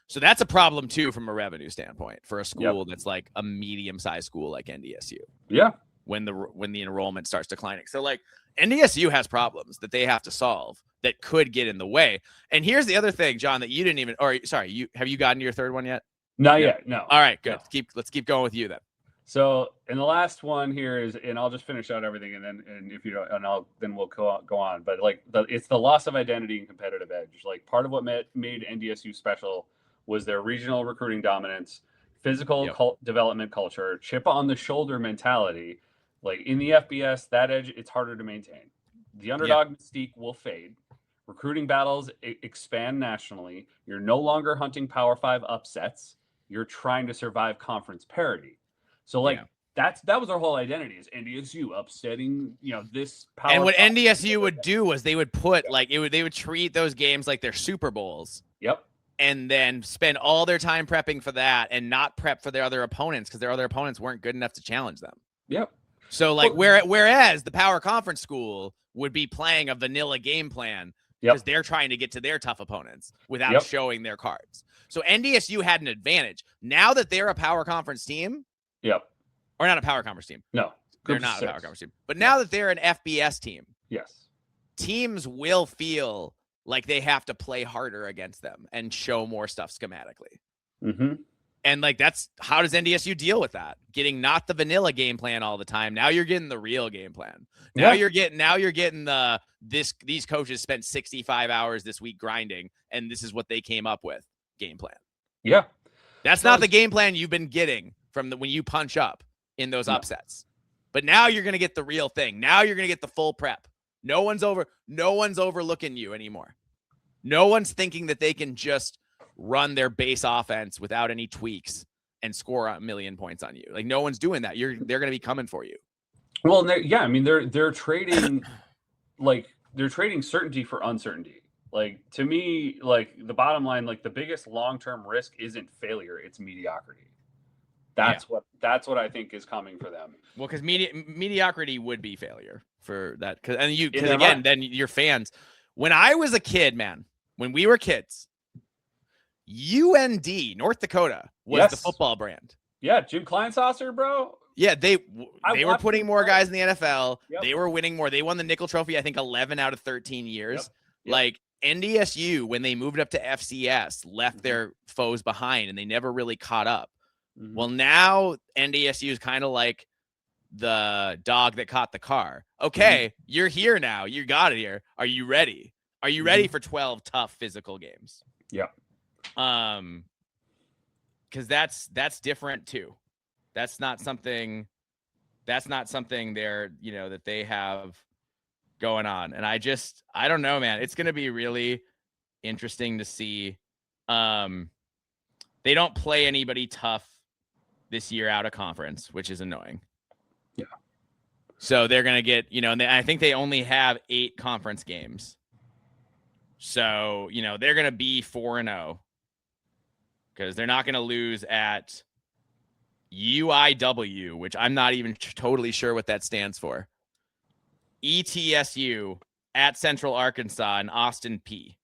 so that's a problem too from a revenue standpoint for a school that's like a medium-sized school like NDSU. Yeah. When the enrollment starts declining. So like NDSU has problems that they have to solve that could get in the way. And here's the other thing, John, that you didn't even, have you gotten to your third one yet? Not yet. No. All right, good. No. Let's keep going with you then. So, and the last one here is, and I'll just finish out everything, and if you don't, then we'll go on. But like, it's the loss of identity and competitive edge. Like, part of what made NDSU special was their regional recruiting dominance, physical development culture, chip on the shoulder mentality. Like in the FBS, that edge, it's harder to maintain. The underdog mystique will fade. Recruiting battles expand nationally. You're no longer hunting Power 5 upsets. You're trying to survive conference parity. So like that was our whole identity, is NDSU upsetting, this Power. And what NDSU would do was they would put they would treat those games like they're Super Bowls. Yep. And then spend all their time prepping for that and not prep for their other opponents because their other opponents weren't good enough to challenge them. Yep. So like whereas the Power Conference school would be playing a vanilla game plan because they're trying to get to their tough opponents without showing their cards. So NDSU had an advantage. Now that they're a Power Conference team, or not a Power Conference team. No, they're not a Power Conference team. But now that they're an FBS team, teams will feel like they have to play harder against them and show more stuff schematically. Mm-hmm. And like, how does NDSU deal with that? Getting not the vanilla game plan all the time. Now you're getting the real game plan. Now you're getting these coaches spent 65 hours this week grinding, and this is what they came up with game plan. Yeah. That's not the game plan you've been getting from when you punch up in those upsets. But now you're going to get the real thing. Now you're going to get the full prep. No one's overlooking you anymore. No one's thinking that they can just run their base offense without any tweaks and score a million points on you. Like, no one's doing that. They're going to be coming for you. Well, they're trading they're trading certainty for uncertainty. Like, to me, like, the bottom line, like, the biggest long-term risk isn't failure, it's mediocrity. That's what I think is coming for them. Well, because mediocrity would be failure for that. Because again, then your fans. When I was a kid, man, when we were kids, UND, North Dakota, was the football brand. Yeah, Jim Kleinsasser, bro. Yeah, they were putting more guys in the NFL. Yep. They were winning more. They won the Nickel Trophy, I think, 11 out of 13 years. Yep. Like, NDSU, when they moved up to FCS, left their foes behind, and they never really caught up. Mm-hmm. Well, now NDSU is kind of like the dog that caught the car. Okay, you're here now. You got it here. Are you ready? Are you ready for 12 tough physical games? Yeah. Because that's different too. That's not something they're, that they have going on. And I don't know, man. It's going to be really interesting to see. They don't play anybody tough this year out of conference, which is annoying. Yeah. So they're going to get, and I think they only have 8 conference games. So, they're going to be 4-0 because they're not going to lose at UIW, which I'm not even totally sure what that stands for. ETSU at Central Arkansas and Austin P.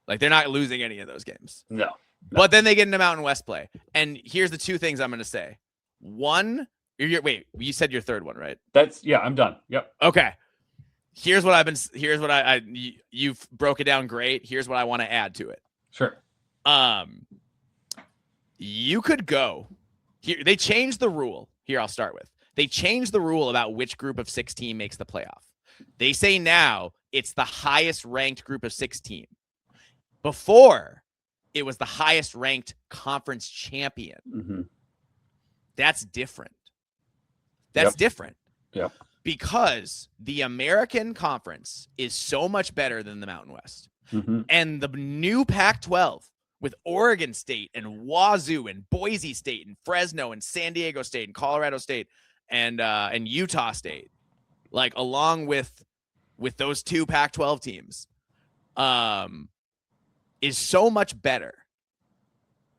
Like, they're not losing any of those games. No. But then they get into Mountain West play. And here's the 2 things I'm going to say. One, wait, you said your third one, right? I'm done. Yep. Okay. You've broke it down great. Here's what I want to add to it. Sure. You could go here. They changed the rule. Here, I'll start with. They changed the rule about which group of 6 team makes the playoff. They say now it's the highest ranked group of 6 team. Before, it was the highest ranked conference champion. Mm-hmm. That's different. That's different. Yep. Because the American Conference is so much better than the Mountain West. Mm-hmm. And the new Pac-12 with Oregon State and Wazoo and Boise State and Fresno and San Diego State and Colorado State and Utah State, like, along with those 2 Pac-12 teams, is so much better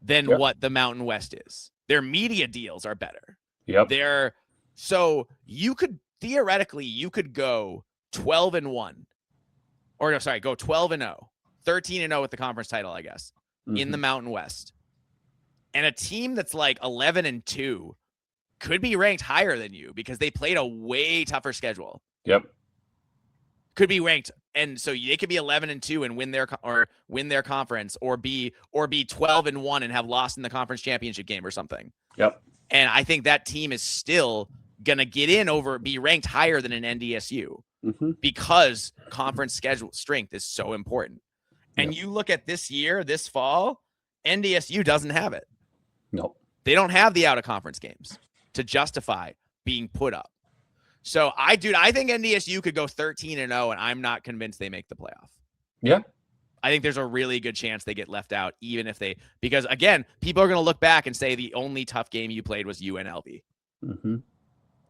than what the Mountain West is. Their media deals are better. Yep. So you could theoretically go 12-1. Or no, sorry, go 12-0. 13-0 with the conference title, I guess, in the Mountain West. And a team that's like 11-2 could be ranked higher than you because they played a way tougher schedule. Yep. Could be ranked, and so they could be 11-2 and win their conference, or be 12-1 and have lost in the conference championship game or something. Yep. And I think that team is still gonna be ranked higher than an NDSU because conference schedule strength is so important. And you look at this fall, NDSU doesn't have it. Nope. They don't have the out of conference games to justify being put up. So I think NDSU could go 13-0, and I'm not convinced they make the playoff. Yeah. I think there's a really good chance they get left out, because again, people are going to look back and say the only tough game you played was UNLV.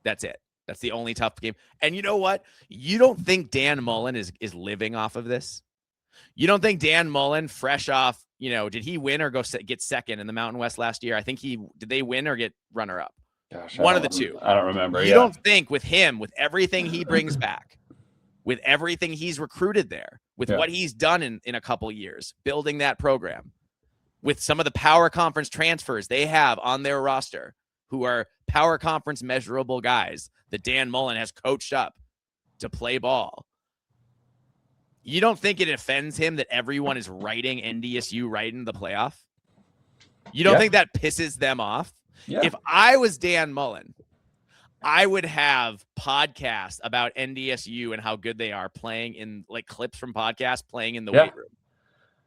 That's it. That's the only tough game. And you know what? You don't think Dan Mullen is living off of this? You don't think Dan Mullen, fresh off, did he win or get second in the Mountain West last year? I think did they win or get runner up? Gosh, one of the two. I don't remember. You don't think with him, with everything he brings back, with everything he's recruited there, with what he's done in a couple years, building that program, with some of the power conference transfers they have on their roster, who are power conference measurable guys that Dan Mullen has coached up to play ball. You don't think it offends him that everyone is writing NDSU right in the playoff? You don't think that pisses them off? Yeah. If I was Dan Mullen, I would have podcasts about NDSU and how good they are, playing in like clips from podcasts, playing in the weight room.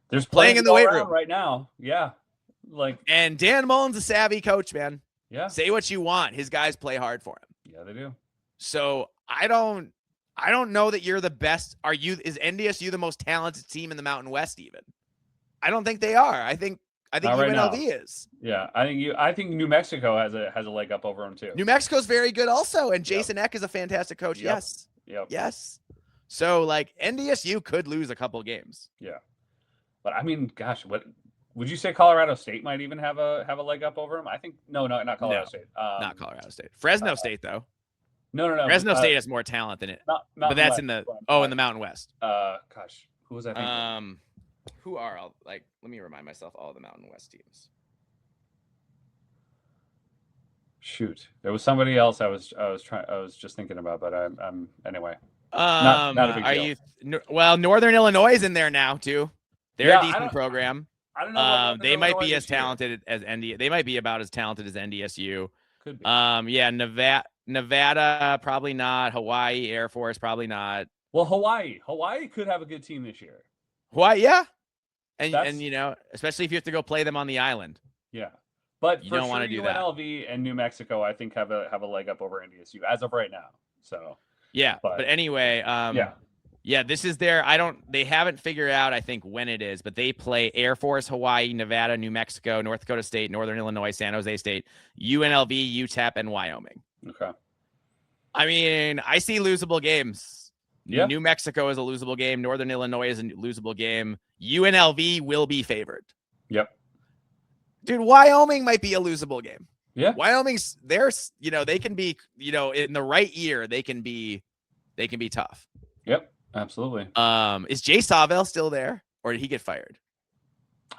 There's playing in the weight room right now. Yeah. And Dan Mullen's a savvy coach, man. Yeah. Say what you want. His guys play hard for him. Yeah, they do. So I don't know that you're the best. Is NDSU the most talented team in the Mountain West even? I don't think they are. I think UNLV is. Yeah, I think New Mexico has a leg up over them too. New Mexico's very good also, and Jason Eck is a fantastic coach. Yep. Yes. So NDSU could lose a couple games. Yeah, but I mean, gosh, what would you say? Colorado State might even have a leg up over them. I think no, not Colorado State. Not Colorado State. Fresno State though. No. Fresno State has more talent than it. But that's in the Mountain West. Gosh, who was I thinking? Who are all let me remind myself all the Mountain West teams. Shoot, there was somebody else I was just thinking about, but I'm anyway. Not a big deal. Well, Northern Illinois is in there now too. They're a decent program. I don't know. They might be as talented as ND. They might be about as talented as NDSU. Could be. Yeah, Nevada probably not. Hawaii Air Force probably not. Well, Hawaii could have a good team this year. Hawaii, yeah. And especially if you have to go play them on the island. Yeah. But you don't want to do that. UNLV and New Mexico, I think, have a leg up over NDSU as of right now. So yeah. But anyway, this is they haven't figured out, I think, when it is, but they play Air Force, Hawaii, Nevada, New Mexico, North Dakota State, Northern Illinois, San Jose State, UNLV, UTEP, and Wyoming. Okay. I mean, I see losable games. Yeah. New Mexico is a losable game. Northern Illinois is a losable game. UNLV will be favored. Yep. Dude, Wyoming might be a losable game. Yeah. Wyoming's they can be, in the right year, they can be tough. Yep, absolutely. Is Jay Sawvell still there, or did he get fired?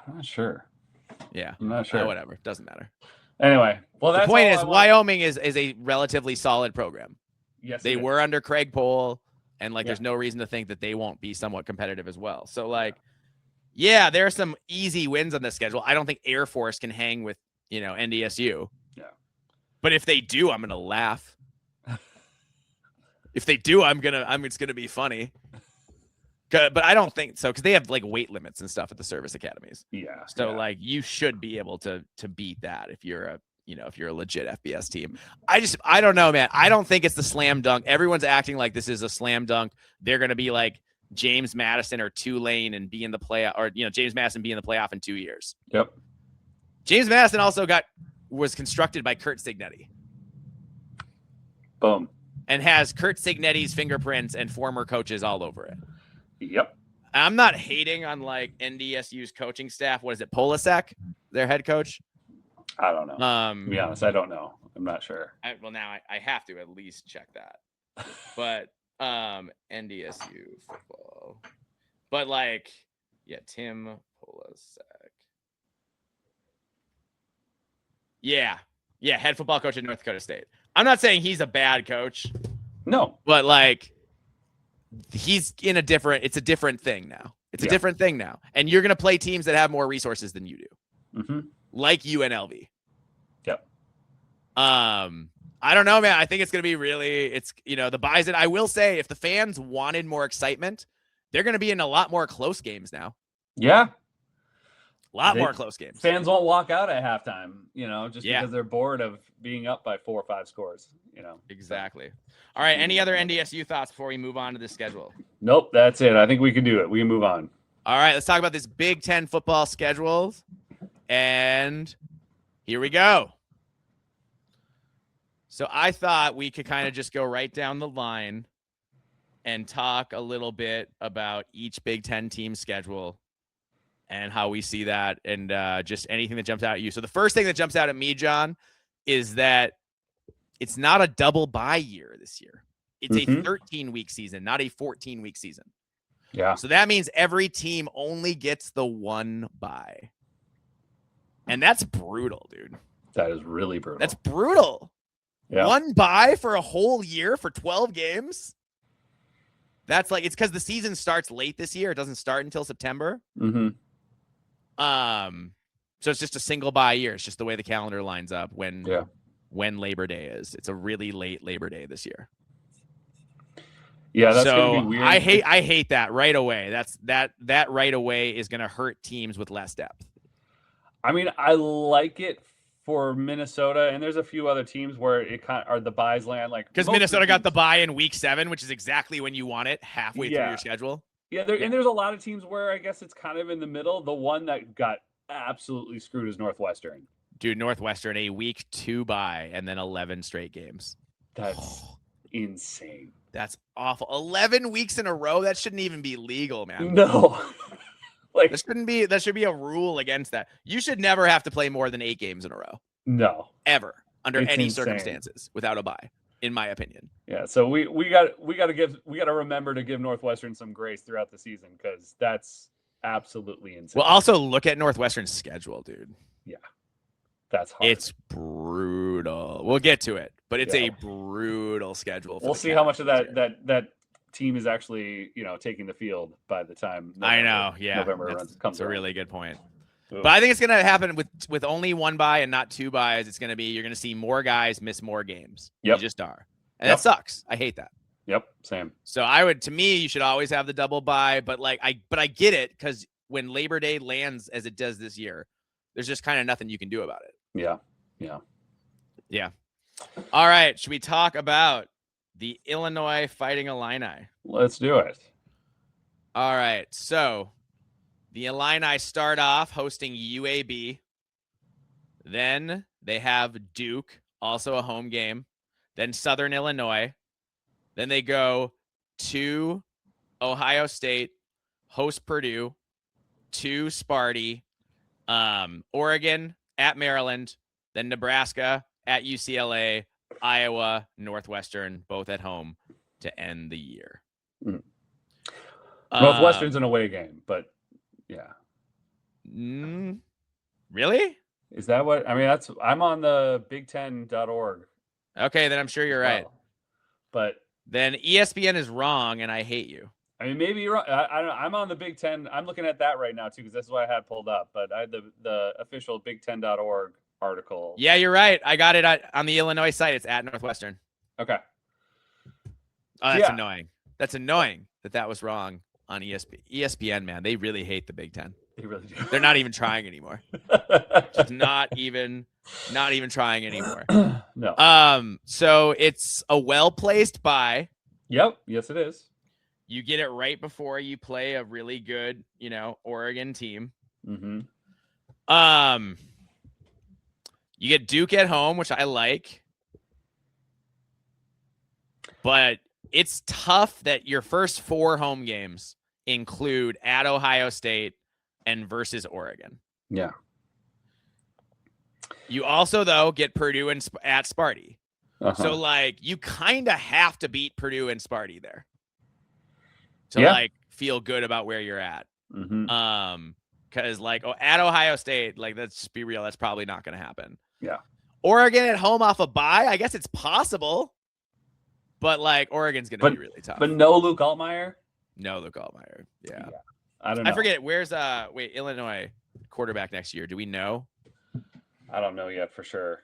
I'm not sure. Yeah. I'm not sure. Whatever. Doesn't matter. Anyway, well, the point is Wyoming is a relatively solid program. Yes. They were under Craig Pohl. And there's no reason to think that they won't be somewhat competitive as well. So there are some easy wins on this schedule. I don't think Air Force can hang with, NDSU. Yeah. But if they do, I'm going to laugh. If they do, it's going to be funny. But I don't think so, because they have weight limits and stuff at the service academies. Yeah. So you should be able to beat that if you're a legit FBS team. I don't know, man. I don't think it's the slam dunk. Everyone's acting like this is a slam dunk. They're going to be like James Madison or Tulane and be in the playoff, or, James Madison be in the playoff in 2 years. Yep. James Madison also was constructed by Kurt Signetti. Boom. And has Kurt Signetti's fingerprints and former coaches all over it. Yep. I'm not hating on NDSU's coaching staff. What is it? Polasek? Is their head coach? I don't know. To be honest, I don't know. I'm not sure. Now I have to at least check that. But NDSU football. But like, yeah, Tim Polasek. Yeah, head football coach at North Dakota State. I'm not saying he's a bad coach. No, but like, he's in it's a different thing now. It's a different thing now, and you're gonna play teams that have more resources than you do, like UNLV. Yep. I don't know, man. I think it's gonna be the Bison. I will say, if the fans wanted more excitement, they're gonna be in a lot more close games now. Yeah. A lot more close games. Fans won't walk out at halftime, just because they're bored of being up by 4 or 5 scores, Exactly. All right. Any other NDSU thoughts before we move on to the schedule? Nope, that's it. I think we can do it. We can move on. All right. Let's talk about this Big Ten football schedule. And here we go. So I thought we could kind of just go right down the line and talk a little bit about each Big Ten team schedule and how we see that, and just anything that jumps out at you. So the first thing that jumps out at me, John, is that it's not a double bye year this year. It's a 13-week season, not a 14-week season. Yeah. So that means every team only gets the one bye. And that's brutal, dude. That is really brutal. That's brutal. Yeah. One bye for a whole year for 12 games. That's like, it's because the season starts late this year. It doesn't start until September. So it's just a single bye year. It's just the way the calendar lines up when Labor Day is. It's a really late Labor Day this year. Yeah, that's gonna be weird. I hate that right away. That right away is gonna hurt teams with less depth. I mean, I like it for Minnesota, and there's a few other teams where it kind of are the buys land, like because Minnesota got the bye in week 7, which is exactly when you want it, halfway through your schedule. And there's a lot of teams where I guess it's kind of in the middle. The one that got absolutely screwed is Northwestern. Dude, Northwestern, a week 2 bye and then 11 straight games. That's insane. That's awful. 11 weeks in a row. That shouldn't even be legal, man. No. Like, there should be a rule against that. You should never have to play more than 8 games in a row. No. Ever. Under any insane. Circumstances without a bye, in my opinion. Yeah, so we got to remember to give Northwestern some grace throughout the season, because that's absolutely insane. Well, also look at Northwestern's schedule, dude. Yeah. That's hard. It's brutal. We'll get to it, but it's a brutal schedule. We'll see how much of that team is actually, taking the field by the time November comes. That's a really good point. Ooh. But I think it's going to happen with only one bye and not 2 byes. It's going to be, you're going to see more guys miss more games. Yep. You just are. And that sucks. I hate that. Yep. Same. So to me, you should always have the double bye, but I get it, because when Labor Day lands as it does this year, there's just kind of nothing you can do about it. Yeah. Yeah. Yeah. All right. Should we talk about the Illinois Fighting Illini? Let's do it. All right. So the Illini start off hosting UAB. Then they have Duke, also a home game. Then Southern Illinois. Then they go to Ohio State, host Purdue, to Sparty, Oregon at Maryland, then Nebraska at UCLA, Iowa, Northwestern, both at home to end the year. Northwestern's an away game, but yeah. Really? Is that what? I mean, I'm on the Big10.org. Okay, then I'm sure you're right. But then ESPN is wrong, and I hate you. I mean, maybe you're right. I don't know. I'm on the Big Ten. I'm looking at that right now too, because that's what I had pulled up. But I had the official Big10.org article. Yeah, you're right. I got it on the Illinois site. It's at Northwestern. Okay. Oh, that's annoying. That's annoying that was wrong on ESPN. ESPN, man, they really hate the Big Ten. They really do. They're not even trying anymore. Just not even trying anymore. No. So it's a well-placed bye. Yep. Yes, it is. You get it right before you play a really good, Oregon team. Mm-hmm. You get Duke at home, which I like. But it's tough that your first 4 home games include at Ohio State and versus Oregon. Yeah. You also, though, get Purdue and at Sparty. So, like, you kind of have to beat Purdue and Sparty there to, like, feel good about where you're at. Because, like, at Ohio State, like, let's just be real, that's probably not going to happen. Yeah. Oregon at home off a bye, I guess it's possible. But, like, Oregon's going to be really tough. But no Luke Altmaier? No Luke Altmaier. Yeah. I don't know. I forget. Where's, Illinois quarterback next year? Do we know? I don't know yet for sure.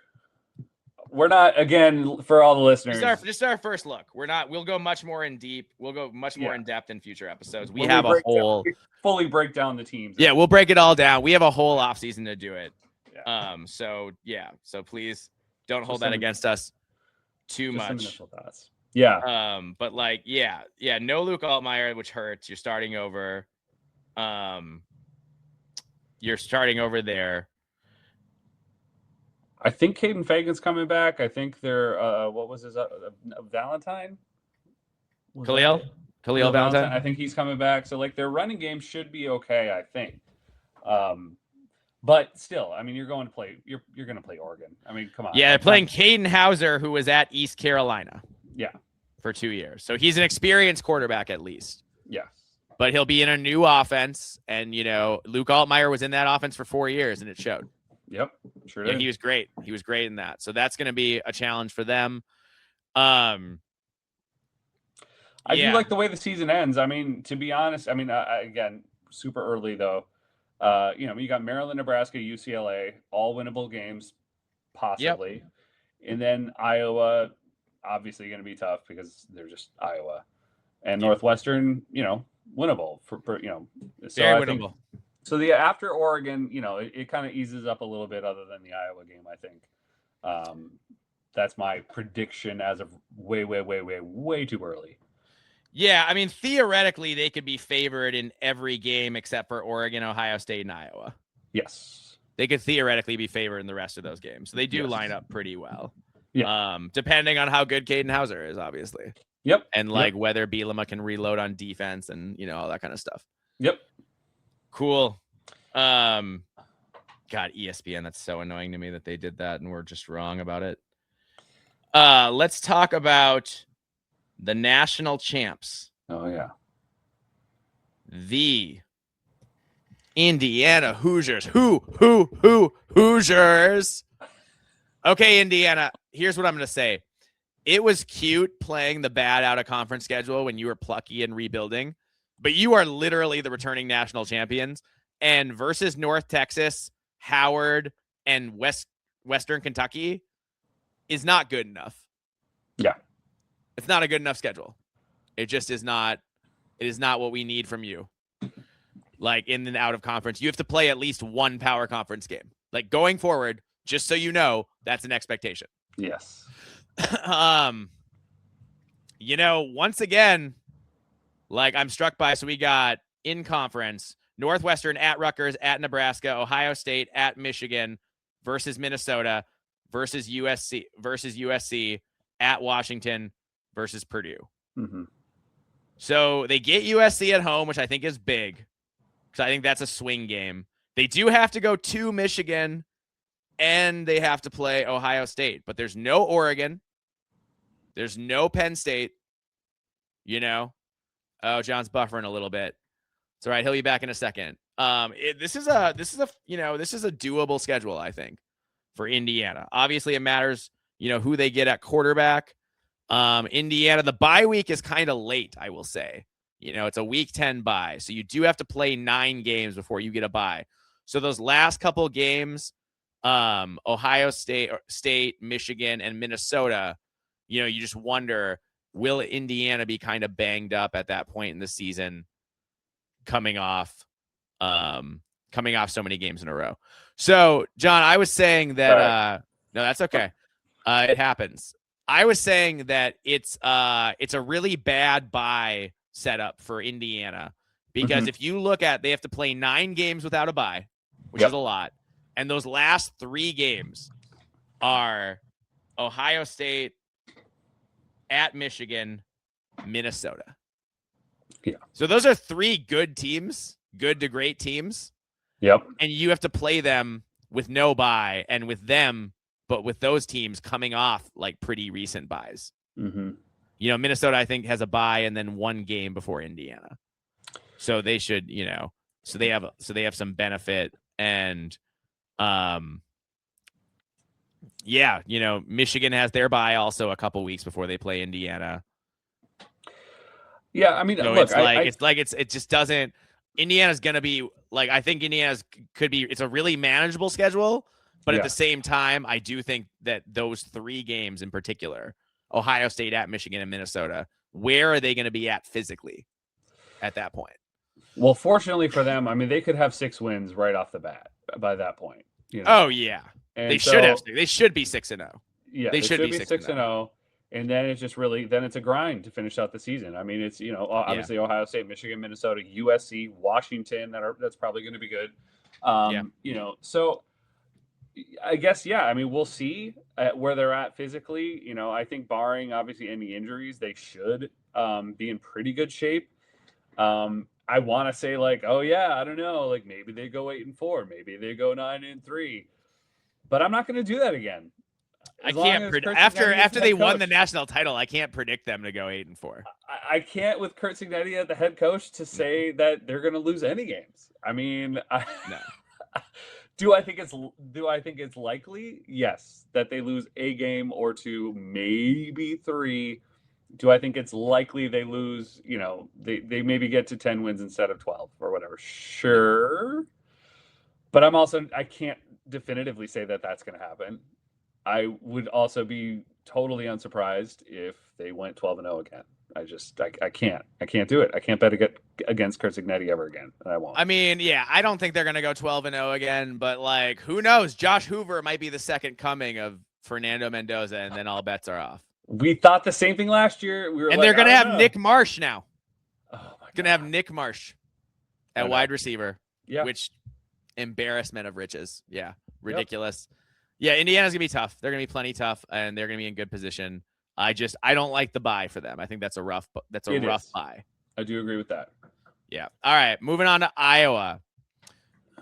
We're not, again, for all the listeners. Just our first look. We'll go much more in deep. We'll go much more in depth in future episodes. We have a whole. Fully break down the teams. Yeah, we'll break it all down. We have a whole offseason to do it. Yeah. So please don't hold that against us too much. Some initial thoughts. Yeah. But like, no Luke Altmaier, which hurts. You're starting over. You're starting over there. I think Caden Fagan's coming back. I think they're what was his Valentine? Khalil Valentine. I think he's coming back. So like their running game should be okay, I think. But still, I mean, you're going to play Oregon. I mean, come on. Yeah, playing Caden Hauser, who was at East Carolina. Yeah. For 2 years. So he's an experienced quarterback at least. Yeah. But he'll be in a new offense. And, Luke Altmaier was in that offense for 4 years, and it showed. Yep. Sure did. He was great. He was great in that. So that's going to be a challenge for them. I do like the way the season ends. I mean, to be honest, again, super early though. You got Maryland, Nebraska, UCLA, all winnable games, possibly. Yep. And then Iowa, obviously going to be tough because they're just Iowa. And Northwestern, winnable for So very winnable. So the after Oregon, it kind of eases up a little bit other than the Iowa game, I think. That's my prediction as of way too early. Yeah, I mean, theoretically, they could be favored in every game except for Oregon, Ohio State, and Iowa. Yes. They could theoretically be favored in the rest of those games. So they do line up pretty well. Yeah. Depending on how good Caden Hauser is, obviously. Yep. And whether Bielema can reload on defense and, all that kind of stuff. Yep. Cool. God, ESPN, that's so annoying to me that they did that and we're just wrong about it. Let's talk about the national champs. Oh, yeah. The Indiana Hoosiers. Hoosiers. Okay, Indiana, here's what I'm going to say. It was cute playing the bad out of conference schedule when you were plucky and rebuilding, but you are literally the returning national champions. And versus North Texas, Howard, and Western Kentucky is not good enough. Yeah. It's not a good enough schedule. It just is not. It is not what we need from you. Like in and out of conference, you have to play at least one power conference game. Like going forward, just so you know, that's an expectation. Yes. Once again, like I'm struck by, so we got in conference, Northwestern at Rutgers, at Nebraska, Ohio State, at Michigan, versus Minnesota, versus USC, at Washington, versus Purdue. Mm-hmm. So they get USC at home, which I think is big, because I think that's a swing game. They do have to go to Michigan, and they have to play Ohio State, but there's no Oregon. There's no Penn State. Oh, John's buffering a little bit. It's all right. He'll be back in a second. This is a doable schedule, I think, for Indiana. Obviously, it matters, who they get at quarterback. Indiana, the bye week is kind of late, I will say. It's a week 10 bye, so you do have to play 9 games before you get a bye. So those last couple games, Ohio State, Michigan, and Minnesota, you just wonder, will Indiana be kind of banged up at that point in the season, coming off so many games in a row. So, John, I was saying that no, that's okay. It happens. I was saying that it's a really bad bye setup for Indiana because if you look at, they have to play 9 games without a bye, which is a lot. And those last 3 games are Ohio State, at Michigan, Minnesota. Yeah. So those are 3 good teams, good to great teams. Yep. And you have to play them with no bye, and with them, but with those teams coming off like pretty recent buys. Mm-hmm. You know, Minnesota, I think, has a bye and then one game before Indiana. So they should, you know, so they have some benefit. And yeah, you know, Michigan has their bye also a couple weeks before they play Indiana. Yeah, I mean, So look, it just doesn't. Indiana's gonna be like, I think Indiana's could be. It's a really manageable schedule, but at the same time, I do think that those 3 games in particular, Ohio State, at Michigan, and Minnesota, where are they going to be at physically at that point? Well, fortunately for them, I mean, they could have 6 wins right off the bat by that point. You know? Oh yeah, and they should have. They should be 6-0. Yeah, they should be 6-0. And then it's just really, then it's a grind to finish out the season. I mean, it's, you know, obviously Ohio State, Michigan, Minnesota, USC, Washington, that's probably going to be good. You know, so I guess, yeah, I mean, we'll see where they're at physically. You know, I think barring obviously any injuries, they should be in pretty good shape. I want to say like, oh yeah, I don't know, like maybe they go 8-4, maybe they go 9-3, but I'm not going to do that again. I can't after they won the national title. I can't predict them to go 8-4. I can't with Curt Cignetti at the head coach to say that they're going to lose any games. I mean, no. Do I think it's likely? Yes, that they lose a game or 2, maybe 3. Do I think it's likely they lose? You know, they maybe get to 10 wins instead of 12 or whatever. Sure, but I can't definitively say that that's going to happen. I would also be totally unsurprised if they went 12-0 again. I can't do it. I can't bet against Curt Cignetti ever again, and I won't. I mean, yeah, I don't think they're going to go 12-0 again, but like, who knows? Josh Hoover might be the second coming of Fernando Mendoza, and then all bets are off. We thought the same thing last year. They're going to have Nick Marsh now. Oh my God. Going to have Nick Marsh at wide receiver. Yeah. Which embarrassment of riches. Yeah. Ridiculous. Yep. Yeah, Indiana's going to be tough. They're going to be plenty tough, and they're going to be in good position. I don't like the bye for them. I think that's a rough bye. I do agree with that. Yeah. All right, moving on to Iowa.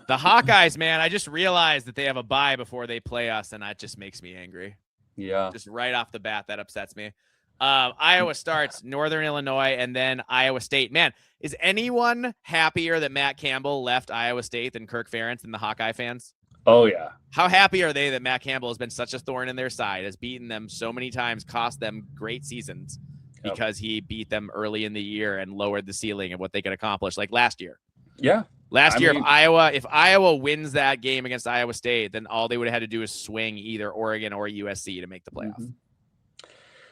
The Hawkeyes, man, I just realized that they have a bye before they play us, and that just makes me angry. Yeah. Just right off the bat, that upsets me. Iowa starts Northern Illinois and then Iowa State. Man, is anyone happier that Matt Campbell left Iowa State than Kirk Ferentz and the Hawkeye fans? Oh, yeah. How happy are they that Matt Campbell has been such a thorn in their side, has beaten them so many times, cost them great seasons because he beat them early in the year and lowered the ceiling of what they could accomplish, like last year. Yeah. Last year, if Iowa wins that game against Iowa State, then all they would have had to do is swing either Oregon or USC to make the playoff. Mm-hmm.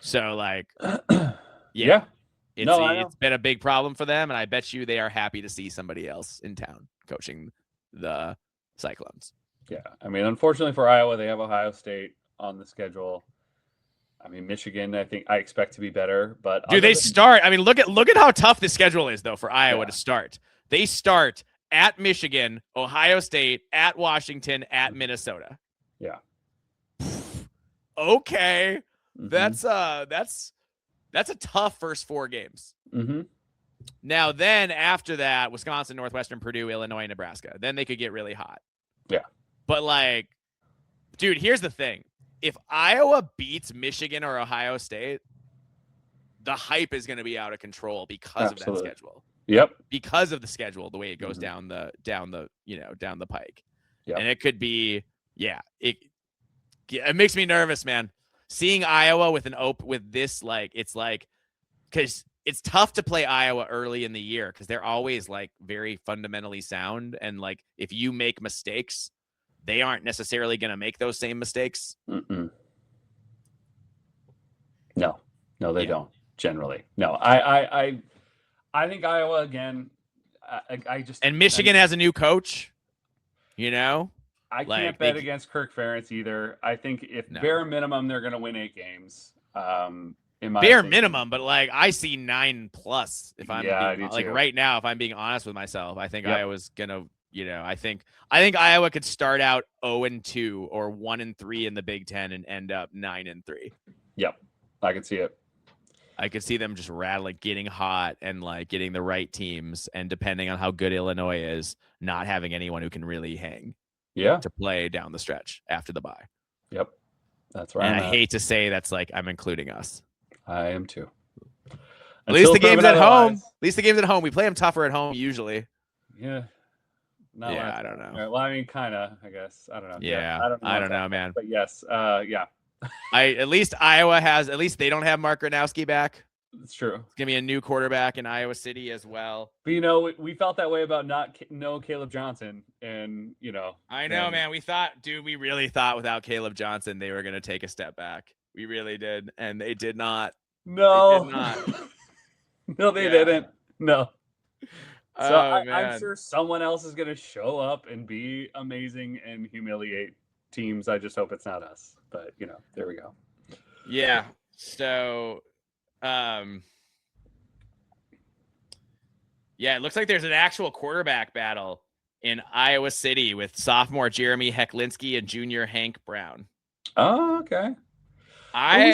So, like, yeah. It's been a big problem for them, and I bet you they are happy to see somebody else in town coaching the Cyclones. Yeah, I mean, unfortunately for Iowa, they have Ohio State on the schedule. I mean, Michigan, I expect to be better, but dude, they start. I mean, look at how tough the schedule is though for Iowa to start. They start at Michigan, Ohio State, at Washington, at Minnesota. Yeah. Okay, that's a tough first 4 games. Mm-hmm. Now, then after that, Wisconsin, Northwestern, Purdue, Illinois, Nebraska. Then they could get really hot. Yeah. But like, dude, here's the thing. If Iowa beats Michigan or Ohio State, the hype is going to be out of control because of that schedule. Yep. Because of the schedule, the way it goes down the pike. Yep. And it could be, it makes me nervous, man. Seeing Iowa with this, like, it's like, because it's tough to play Iowa early in the year because they're always like very fundamentally sound. And like, if you make mistakes, they aren't necessarily going to make those same mistakes. Mm-mm. No, they don't generally. No, I think Iowa again. And Michigan has a new coach. You know, I can't bet against Kirk Ferentz either. I think bare minimum they're going to win 8 games. In my bare opinion. Minimum, but like I see 9+. If I'm right now, if I'm being honest with myself, I think Iowa's gonna. You know, I think Iowa could start out 0-2 or 1-3 in the Big Ten and end up 9-3. Yep, I can see it. I could see them just rattling, getting hot, and like getting the right teams, and depending on how good Illinois is, not having anyone who can really hang. Yeah. to play down the stretch after the bye. Yep. That's right. And I hate to say that's like I'm including us. I am too. At least the game's at home. At least the game's at home. We play them tougher at home usually. Yeah. I don't know. Well, I mean, kind of, I guess. I don't know. Yeah. I don't know, man. But yes. Yeah. At least Iowa has. At least they don't have Mark Gronowski back. It's true. It's gonna be a new quarterback in Iowa City as well. But we felt that way about no Caleb Johnson, and I know, man. We really thought without Caleb Johnson they were gonna take a step back. We really did, and they did not. No, they did not. No, they didn't. No. So I'm sure someone else is gonna show up and be amazing and humiliate teams. I just hope it's not us. But there we go. Yeah. So. Yeah, it looks like there's an actual quarterback battle in Iowa City with sophomore Jeremy Hecklinski and junior Hank Brown. Oh, okay. I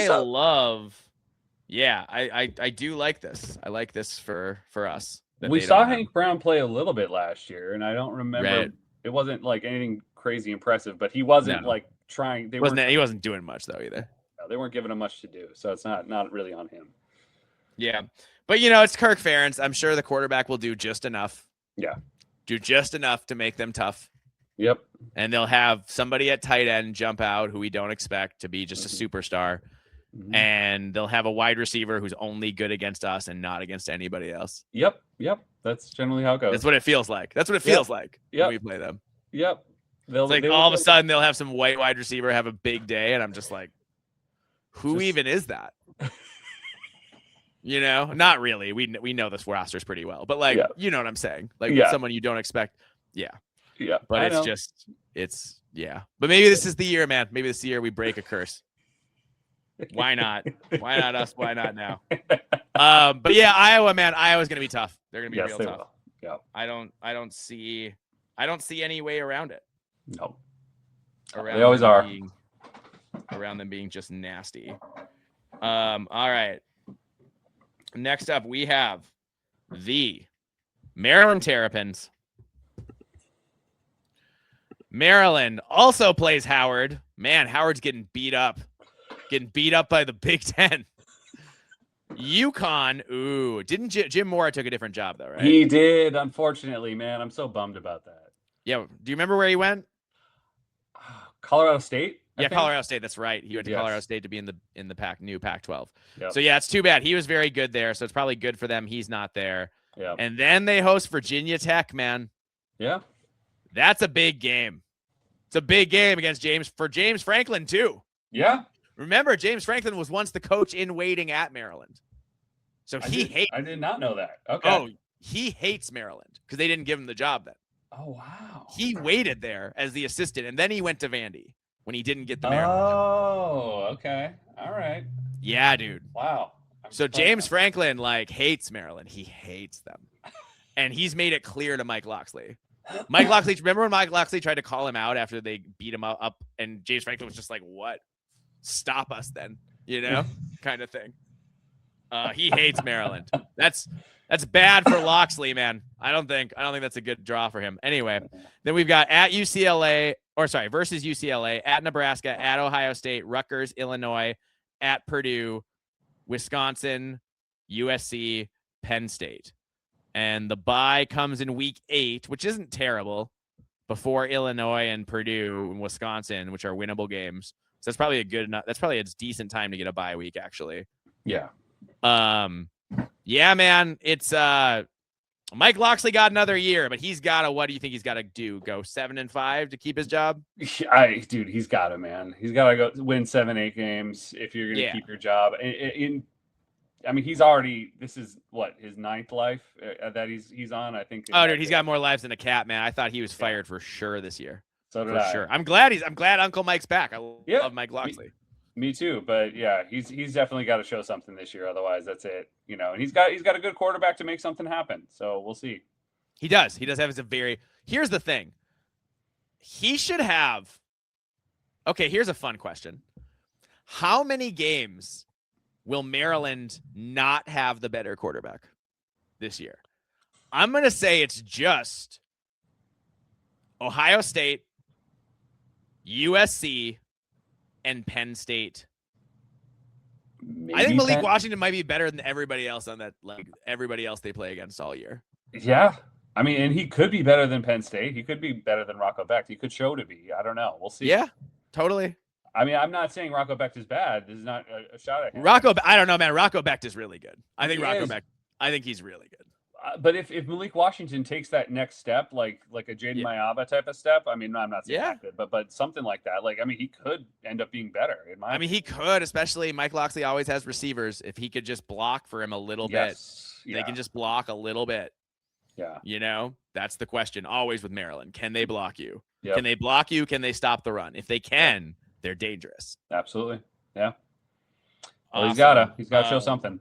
do like this. I like this for us. We saw Hank Brown play a little bit last year, and I don't remember. Right. It wasn't like anything crazy impressive, but he wasn't like trying. He wasn't doing much though either. No, they weren't giving him much to do, so it's not really on him. Yeah. But, it's Kirk Ferentz. I'm sure the quarterback will do just enough. Yeah. Do just enough to make them tough. Yep. And they'll have somebody at tight end jump out who we don't expect to be just a superstar. Mm-hmm. And they'll have a wide receiver who's only good against us and not against anybody else. Yep. That's generally how it goes. That's what it feels like. When we play them. Yep. It's like all of a sudden they'll have some white wide receiver have a big day, and I'm just like, who even is that? Not really. We know this rosters pretty well, but you know what I'm saying? Like someone you don't expect. Yeah. Yeah. But But maybe this is the year, man. Maybe this is the year we break a curse. Why not? Why not us? Why not now? But yeah, Iowa, man. Iowa's gonna be tough. They're gonna be real tough. Yeah. I don't see any way around it. No. They always are. Around them being just nasty. All right. Next up, we have the Maryland Terrapins. Maryland also plays Howard. Man, Howard's getting beat up by the Big Ten. UConn. Ooh, didn't Jim Mora took a different job though, right? He did, unfortunately, man. I'm so bummed about that. Yeah. Do you remember where he went? Colorado State. Yeah, Colorado State. That's right. He went to Colorado State to be in the new Pac-12. Yep. So yeah, it's too bad. He was very good there, so it's probably good for them. He's not there. Yeah. And then they host Virginia Tech, man. Yeah. That's a big game. It's a big game against James Franklin too. Yeah. Remember, James Franklin was once the coach in waiting at Maryland. So I did not know that. Okay. Oh, he hates Maryland because they didn't give him the job then. Oh wow. He waited there as the assistant, and then he went to Vandy when he didn't get the Maryland job. Oh, okay. All right. Yeah, dude. Wow. So James Franklin hates Maryland. He hates them. And he's made it clear to Mike Locksley. Remember when Mike Locksley tried to call him out after they beat him up and James Franklin was just like, what? Stop us then, kind of thing. He hates Maryland. That's bad for Locksley, man. I don't think that's a good draw for him. Anyway, then we've got versus UCLA, at Nebraska, at Ohio State, Rutgers, Illinois, at Purdue, Wisconsin, USC, Penn State. And the bye comes in week 8, which isn't terrible, before Illinois and Purdue and Wisconsin, which are winnable games. So that's probably a decent time to get a bye week, actually. Yeah. Yeah, man. It's Mike Locksley got another year, but what do you think he's got to do? Go 7-5 to keep his job? Dude, he's got to, man. He's got to go win 7-8 games if you're going to keep your job. He's already. This is his 9th life that he's on. I think. Oh, dude, he's got more lives than a cat, man. I thought he was fired for sure this year. So did I. Sure. I'm glad Uncle Mike's back. I love Mike Locksley. Me too, but yeah, he's definitely got to show something this year. Otherwise, that's it. And he's got a good quarterback to make something happen. So we'll see. He does. He does have Here's the thing. He should have. Okay, here's a fun question. How many games will Maryland not have the better quarterback this year? I'm going to say it's just Ohio State, USC and Penn State. Maybe I think Malik Washington might be better than everybody else on that, like everybody else they play against all year. Yeah. I mean, and he could be better than Penn State. He could be better than Rocco Becht. He could show to be. I don't know. We'll see. Yeah, totally. I mean, I'm not saying Rocco Becht is bad. This is not a shot at him. I don't know, man. Rocco Becht is really good. I think he's really good. But if Malik Washington takes that next step, like a Jaden Mayaba type of step, I mean, no, I'm not saying that good, but something like that, like, I mean, he could end up being better. He could, especially Mike Locksley always has receivers. If he could just block for him a little bit, they can just block a little bit. Yeah. You know, that's the question always with Maryland. Can they block you? Yep. Can they block you? Can they stop the run? If they can, they're dangerous. Absolutely. Yeah. Well, awesome. he's gotta show something.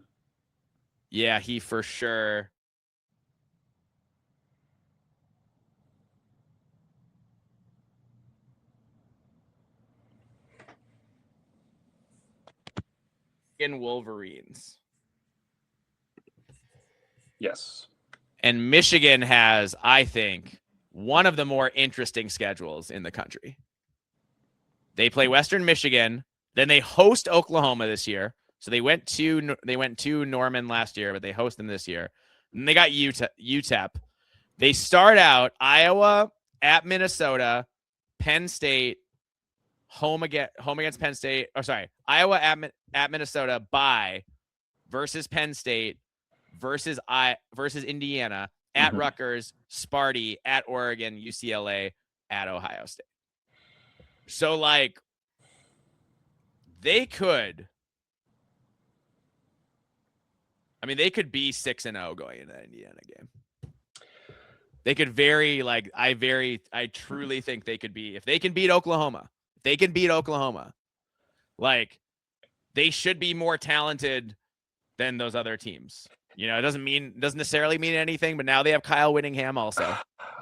Yeah, he for sure. In Wolverines. Yes. And Michigan has, I think, one of the more interesting schedules in the country. They play Western Michigan, then they host Oklahoma this year. So they went to Norman last year, but they host them this year. And they got UTEP. They start out Iowa at Minnesota, Penn State, home against Penn State. Oh, sorry, Iowa at Minnesota, bye versus Penn State versus Indiana at Rutgers, Sparty at Oregon, UCLA at Ohio State. So like they could be 6-0 going into that Indiana game. They could I truly think they could be, if they can beat Oklahoma, like they should be more talented than those other teams. You know, it doesn't necessarily mean anything, but now they have Kyle Whittingham also.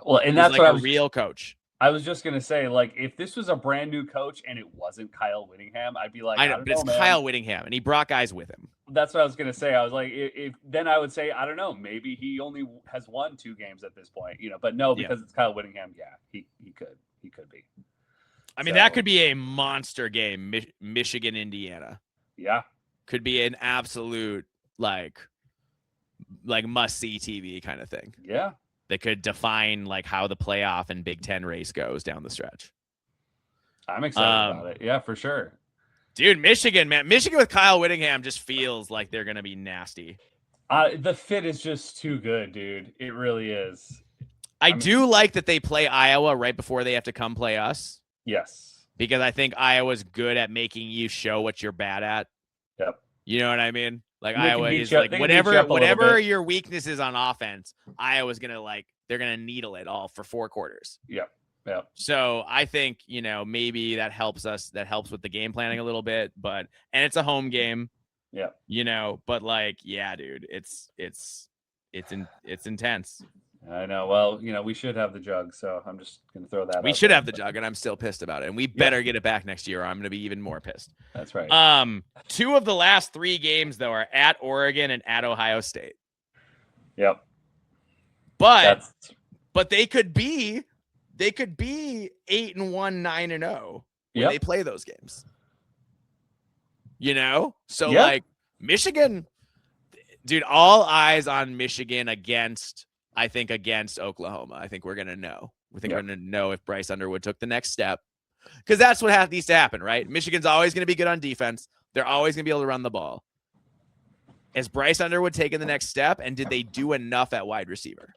Well, and that's like a real coach. I was just gonna say, like, if this was a brand new coach and it wasn't Kyle Whittingham, I'd be like, I don't know, it's man. Kyle Whittingham, and he brought guys with him. That's what I was gonna say. I was like, if then I would say, I don't know, maybe he only has won 2 games at this point, you know. But no, because it's Kyle Whittingham, he could be. I mean, that could be a monster game. Michigan, Indiana. Yeah, could be an absolute like must see TV kind of thing. Yeah. That could define like how the playoff and Big Ten race goes down the stretch. I'm excited about it. Yeah, for sure. Dude, Michigan with Kyle Whittingham just feels like they're going to be nasty. The fit is just too good, dude. It really is. I do like that they play Iowa right before they have to come play us. Yes. Because I think Iowa's good at making you show what you're bad at. Yep. You know what I mean? Like they Iowa is like whatever your weakness is on offense, Iowa's gonna they're gonna needle it all for 4 quarters. Yep. Yep. So I think, you know, maybe that helps with the game planning a little bit, and it's a home game. Yeah. You know, but like, yeah, dude, it's intense. I know. Well, you know, we should have the jug, so I'm just going to throw that out. We should have the jug, and I'm still pissed about it. And we better get it back next year, or I'm going to be even more pissed. That's right. 2 of the last 3 games, though, are at Oregon and at Ohio State. Yep. But they could be 8-1, 9-0 when they play those games. You know? So, like, Michigan, dude, all eyes on Michigan against Oklahoma. I think we're going to know. We're going to know if Bryce Underwood took the next step, because that's what needs to happen, right? Michigan's always going to be good on defense. They're always going to be able to run the ball. Has Bryce Underwood taken the next step, and did they do enough at wide receiver?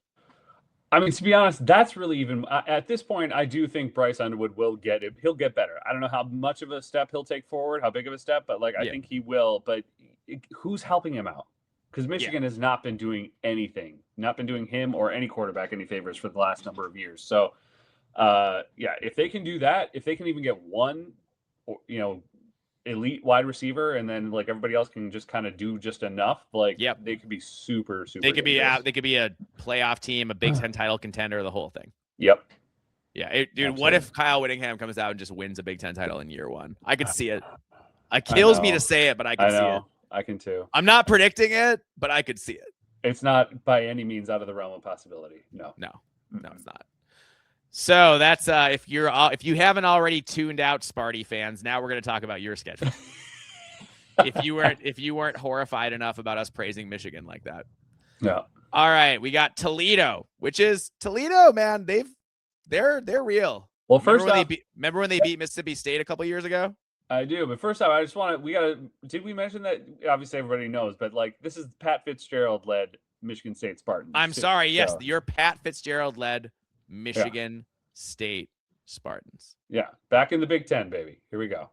I mean, to be honest, that's really even at this point, I do think Bryce Underwood will get it. He'll get better. I don't know how much of a step he'll take forward, how big of a step, but like, I think he will. But who's helping him out? Because Michigan has not been doing anything, not been doing him or any quarterback any favors for the last number of years. So, if they can do that, if they can even get one, you know, elite wide receiver, and then like everybody else can just kind of do just enough, like they could be super. They could dangerous. They could be a playoff team, a Big Ten title contender, the whole thing. Yep. Yeah, dude. Absolutely. What if Kyle Whittingham comes out and just wins a Big Ten title in year 1? I could see it. It kills me to say it, but I can see it. I can too. I'm not predicting it, but I could see it. It's not by any means out of the realm of possibility. No, it's not. So that's if you haven't already tuned out, Sparty fans, now we're going to talk about your schedule. if you weren't horrified enough about us praising Michigan like that. Yeah. All right, we got Toledo, which is Toledo, man. They're real. Well, remember when they beat Mississippi State a couple years ago? I do, but first off, I just want to. Did we mention that? Obviously, everybody knows, but like this is Pat Fitzgerald led Michigan State Spartans. I'm sorry. Yes, your Pat Fitzgerald led Michigan State Spartans. Yeah, back in the Big Ten, baby. Here we go.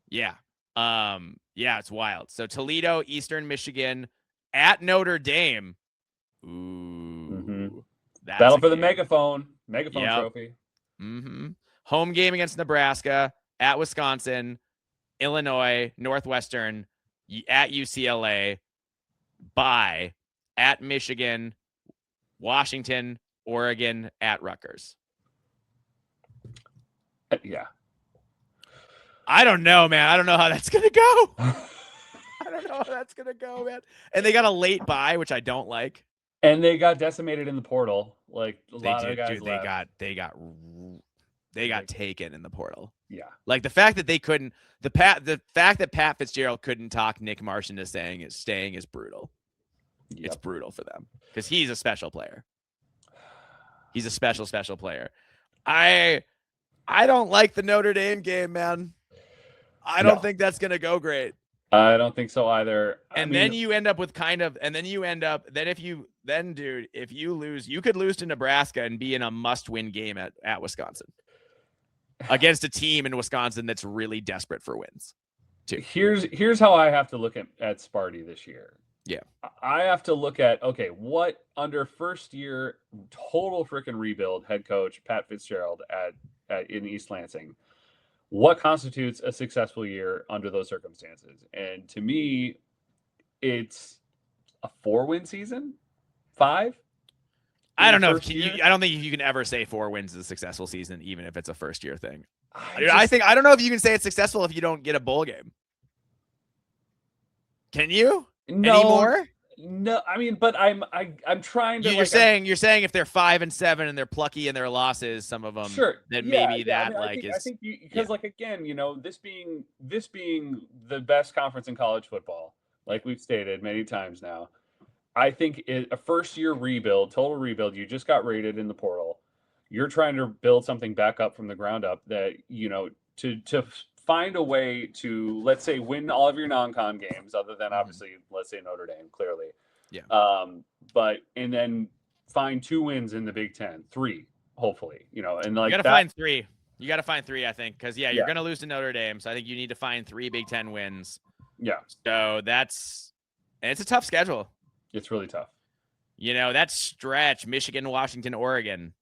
Yeah. Yeah, it's wild. So Toledo, Eastern Michigan, at Notre Dame. Ooh. Battle for the megaphone trophy. Home game against Nebraska, at Wisconsin, Illinois, Northwestern, at UCLA, bye, at Michigan, Washington, Oregon, at Rutgers. Yeah. I don't know, man. I don't know how that's going to go. I don't know how that's going to go, man. And they got a late bye, which I don't like. And they got decimated in the portal. Like a lot of guys left. They got taken in the portal. Yeah. Like the fact that they couldn't, the fact that Pat Fitzgerald couldn't talk Nick Marsh into staying is brutal. Yep. It's brutal for them because he's a special player. He's a special player. I don't like the Notre Dame game, man. I don't think that's going to go great. I don't think so either. Then you end up with if you lose, you could lose to Nebraska and be in a must-win game at Wisconsin against a team in Wisconsin that's really desperate for wins. Too. Here's how I have to look at Sparty this year. Yeah. I have to look at, okay, what under first year total freaking rebuild head coach Pat Fitzgerald in East Lansing, what constitutes a successful year under those circumstances? And to me, it's a 4-win season, 5. I don't know. I don't think you can ever say 4 wins is a successful season, even if it's a first year thing. I don't know if you can say it's successful if you don't get a bowl game. Can you? No. Anymore? No, I mean, but I'm trying to. You're saying if they're 5-7 and they're plucky in their losses, some of them. Sure. That yeah, maybe yeah. that I think, because like again, this being the best conference in college football, like we've stated many times now, I think a first year rebuild, total rebuild. You just got rated in the portal. You're trying to build something back up from the ground up that to find a way to, let's say, win all of your non-con games, other than obviously, let's say Notre Dame, clearly. Yeah. And then find 2 wins in the Big Ten, 3, hopefully, and like you got to find 3. You got to find 3, I think, because you're going to lose to Notre Dame, so I think you need to find 3 Big Ten wins. Yeah. So it's a tough schedule. It's really tough. That stretch, Michigan, Washington, Oregon,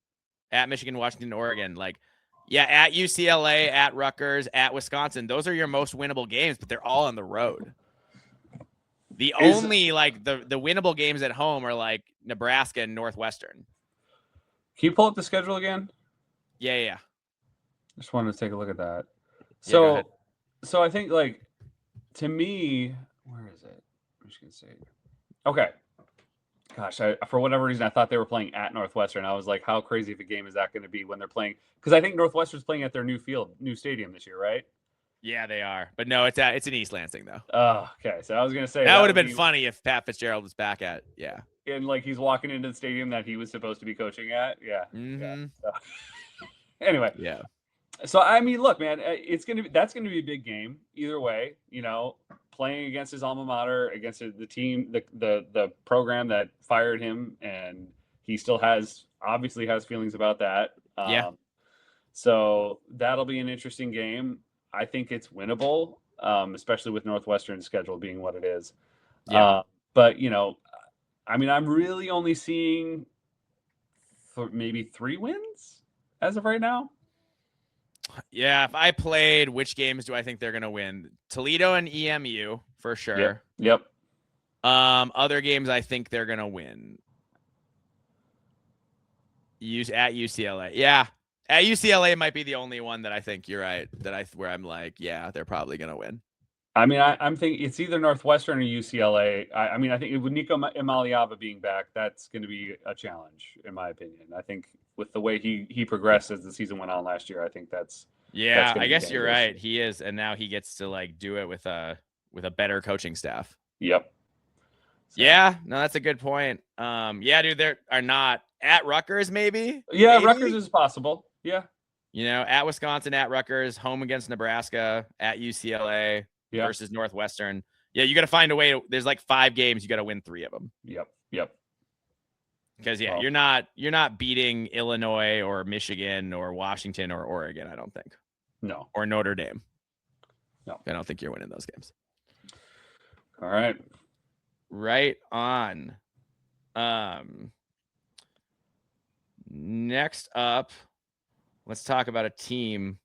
at Michigan, Washington, Oregon, like. Yeah, at UCLA, at Rutgers, at Wisconsin. Those are your most winnable games, but they're all on the road. The only the winnable games at home are like Nebraska and Northwestern. Can you pull up the schedule again? Yeah. Just wanted to take a look at that. So I think to me, where is it? Michigan State. Okay. Gosh, for whatever reason, I thought they were playing at Northwestern. I was like, how crazy of a game is that going to be when they're playing? Because I think Northwestern's playing at their new stadium this year, right? Yeah, they are. But no, it's in East Lansing, though. Oh, okay. So I was going to say that would have been funny if Pat Fitzgerald was back at, and he's walking into the stadium that he was supposed to be coaching at. Yeah. Mm-hmm. Yeah. So, anyway. Yeah. So, I mean, look, man, that's going to be a big game either way, playing against his alma mater, against the team, the program that fired him, and he still obviously has feelings about that. So that'll be an interesting game. I think it's winnable, especially with Northwestern's schedule being what it is. Yeah. But I mean, I'm really only seeing maybe 3 wins as of right now. Yeah, if I played, which games do I think they're going to win? Toledo and EMU, for sure. Yep. Other games I think they're going to win. At UCLA. Yeah. At UCLA might be the only one that I think you're right, where I'm like, yeah, they're probably going to win. I mean, I'm thinking it's either Northwestern or UCLA. I mean, I think with Nico Imaliava being back, that's going to be a challenge, in my opinion. I think with the way he progressed as the season went on last year, I think that's I be guess you're dangerous. right. He is, and now he gets to like do it with a better coaching staff. Yep. So. Yeah, no, that's a good point. Yeah, dude, there are not at Rutgers, maybe. Yeah, maybe? Rutgers is possible. Yeah. You know, at Wisconsin, at Rutgers, home against Nebraska, at UCLA versus Northwestern. Yeah, you got to find a way. There's like 5 games. You got to win 3 of them. Yep. Because you're not beating Illinois or Michigan or Washington or Oregon. I don't think. No. Or Notre Dame. No, I don't think you're winning those games. All right. Right on. Next up, let's talk about a team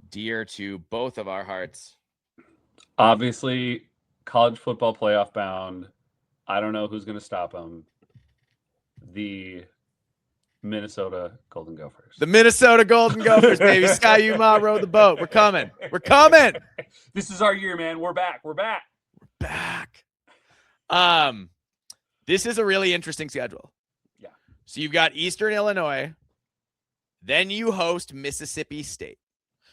dear to both of our hearts. Obviously, college football playoff bound. I don't know who's going to stop them. The Minnesota Golden Gophers. The Minnesota Golden Gophers, baby. Sky Yuma rowed the boat. We're coming. We're coming. This is our year, man. We're back. We're back. We're back. This is a really interesting schedule. Yeah. So you've got Eastern Illinois. Then you host Mississippi State.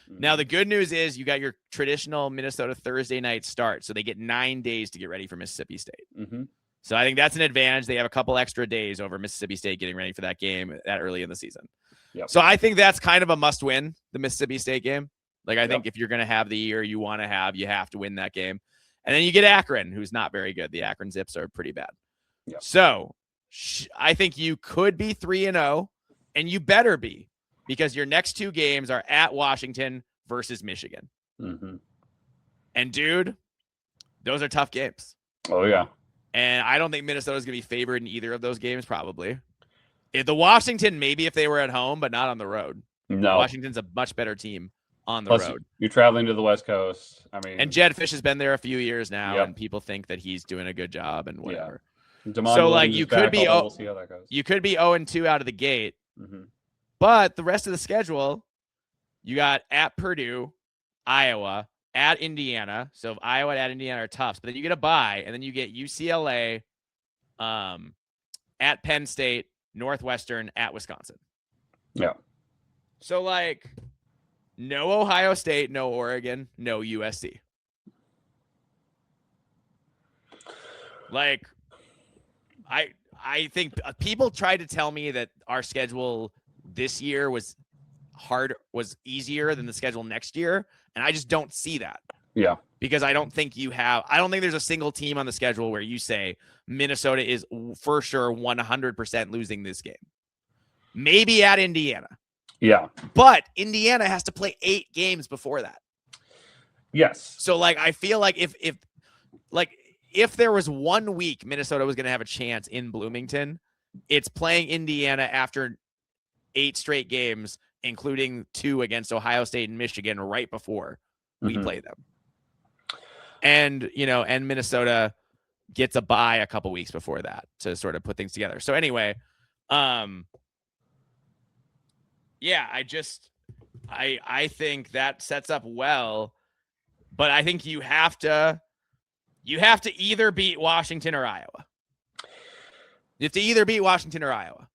Mm-hmm. Now, the good news is you got your traditional Minnesota Thursday night start. So they get 9 days to get ready for Mississippi State. Mm-hmm. So I think that's an advantage. They have a couple extra days over Mississippi State getting ready for that game that early in the season. Yep. So I think that's kind of a must win, the Mississippi State game. Like, I think if you're going to have the year you want to have, you have to win that game. And then you get Akron, who's not very good. The Akron Zips are pretty bad. Yep. So I think you could be 3-0, and you better be, because your next 2 games are at Washington versus Michigan. Mm-hmm. And, dude, those are tough games. Oh, yeah. And I don't think Minnesota's going to be favored in either of those games, probably. The Washington, maybe if they were at home, but not on the road. No. Washington's a much better team on the road. You're traveling to the West Coast. I mean, and Jed Fish has been there a few years now, and people think that he's doing a good job and whatever. Yeah. So, like, you could be we'll see how that goes. You could be 0-2 out of the gate, mm-hmm. but the rest of the schedule, you got at Purdue, Iowa, at Indiana. So if Iowa at Indiana are tough, but then you get a bye, and then you get UCLA, at Penn State, Northwestern, at Wisconsin. Yeah. So, like, no Ohio State, no Oregon, no USC. Like, I think people tried to tell me that our schedule this year was easier than the schedule next year, and I just don't see that. Yeah. Because I don't think there's a single team on the schedule where you say Minnesota is for sure 100% losing this game. Maybe at Indiana. Yeah. But Indiana has to play 8 games before that. Yes. So, like, I feel like if there was 1 week Minnesota was going to have a chance in Bloomington, it's playing Indiana after 8 straight games, including 2 against Ohio State and Michigan right before we play them. And, and Minnesota gets a bye a couple weeks before that to sort of put things together. So anyway, yeah, I think that sets up well, but I think you have to either beat Washington or Iowa. You have to either beat Washington or Iowa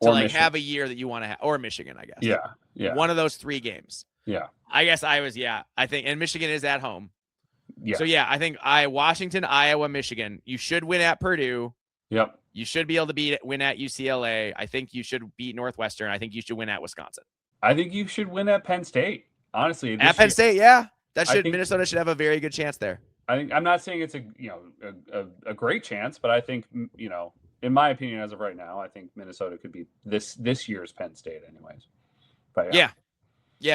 to have a year that you want to have, or Michigan, I guess. Yeah. Yeah. One of those 3 games. Yeah. I guess I think, and Michigan is at home. Yeah. So yeah, I think Washington, Iowa, Michigan. You should win at Purdue. Yep. You should be able to win at UCLA. I think you should beat Northwestern. I think you should win at Wisconsin. I think you should win at Penn State. Honestly, at Penn State, yeah, Minnesota should have a very good chance there. I'm not saying it's a great chance, but I think in my opinion, as of right now, I think Minnesota could be this year's Penn State, anyways. But yeah,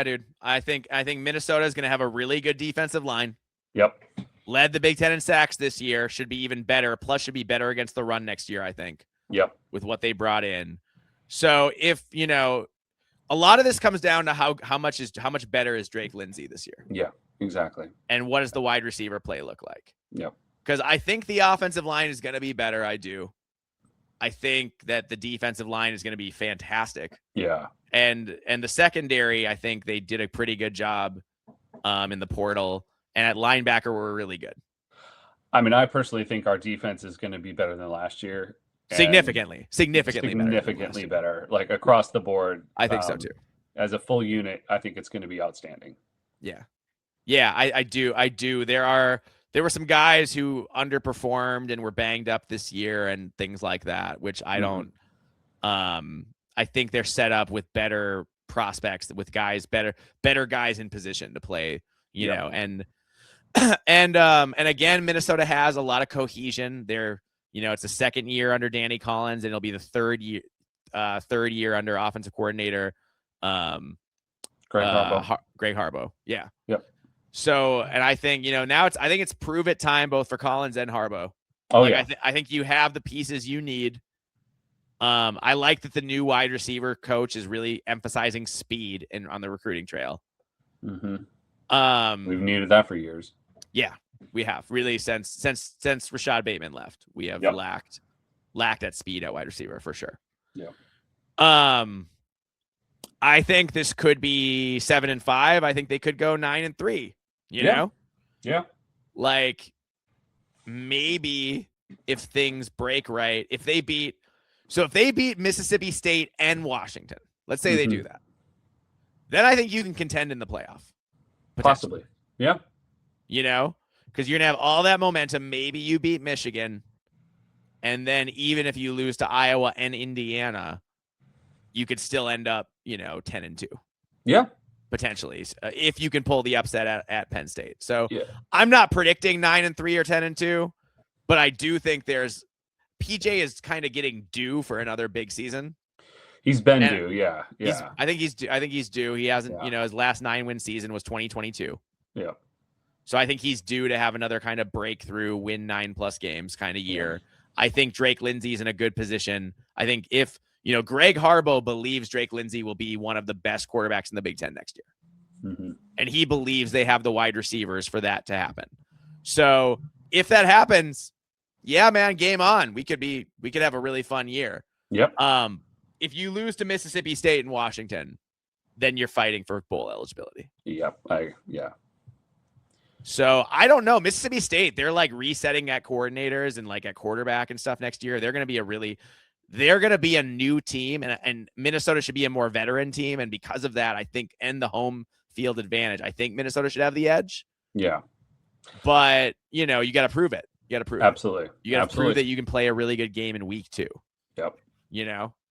dude. I think Minnesota is going to have a really good defensive line. Yep. Led the Big Ten in sacks this year. Should be even better. Plus, should be better against the run next year, I think. Yep. With what they brought in. So if a lot of this comes down to how much better is Drake Lindsey this year. Yeah, exactly. And what does the wide receiver play look like? Yep. Because I think the offensive line is going to be better. I do. I think that the defensive line is going to be fantastic. Yeah. And the secondary, I think they did a pretty good job in the portal. And at linebacker, we're really good. I mean, I personally think our defense is going to be better than last year. Significantly better, like across the board. I think so too. As a full unit, I think it's going to be outstanding. Yeah, I do. There were some guys who underperformed and were banged up this year and things like that, which I don't. I think they're set up with better prospects, with guys better guys in position to play. You know, and again, Minnesota has a lot of cohesion. It's the second year under Danny Collins, and it'll be the third year under offensive coordinator Greg Harbaugh. Yeah. Yep. So, and I think now I think it's prove it time both for Collins and Harbaugh. I think you have the pieces you need. I like that the new wide receiver coach is really emphasizing speed on the recruiting trail. We've needed that for years. Yeah, we have really since Rashad Bateman left. We have lacked at speed at wide receiver for sure. Yeah. I think this could be 7-5. I think they could go 9-3. You know? Yeah. Like maybe if things break right, if they beat Mississippi State and Washington, let's say they do that, then I think you can contend in the playoff. Possibly. Yeah. Because you're going to have all that momentum. Maybe you beat Michigan. And then even if you lose to Iowa and Indiana, you could still end up, 10-2. Yeah. Potentially, if you can pull the upset at Penn State. So I'm not predicting 9-3 or 10-2, but I do think PJ is kind of getting due for another big season. He's been due. Yeah. I think he's due. He hasn't, his last 9-win season was 2022. Yeah. So I think he's due to have another kind of breakthrough, win 9+ games kind of year. I think Drake Lindsey's in a good position. I think if, Greg Harbaugh believes Drake Lindsey will be one of the best quarterbacks in the Big Ten next year. And he believes they have the wide receivers for that to happen. So if that happens, yeah, man, game on. We could have a really fun year. Yep. If you lose to Mississippi State and Washington, then you're fighting for bowl eligibility. Yep. So I don't know. Mississippi State, they're like resetting at coordinators and like at quarterback and stuff next year. They're going to be a new team, and Minnesota should be a more veteran team. And because of that, I think, and the home field advantage, I think Minnesota should have the edge. Yeah. But, you got to prove it. You got to prove Absolutely. it. You got to prove that you can play a really good game in week 2. Yep.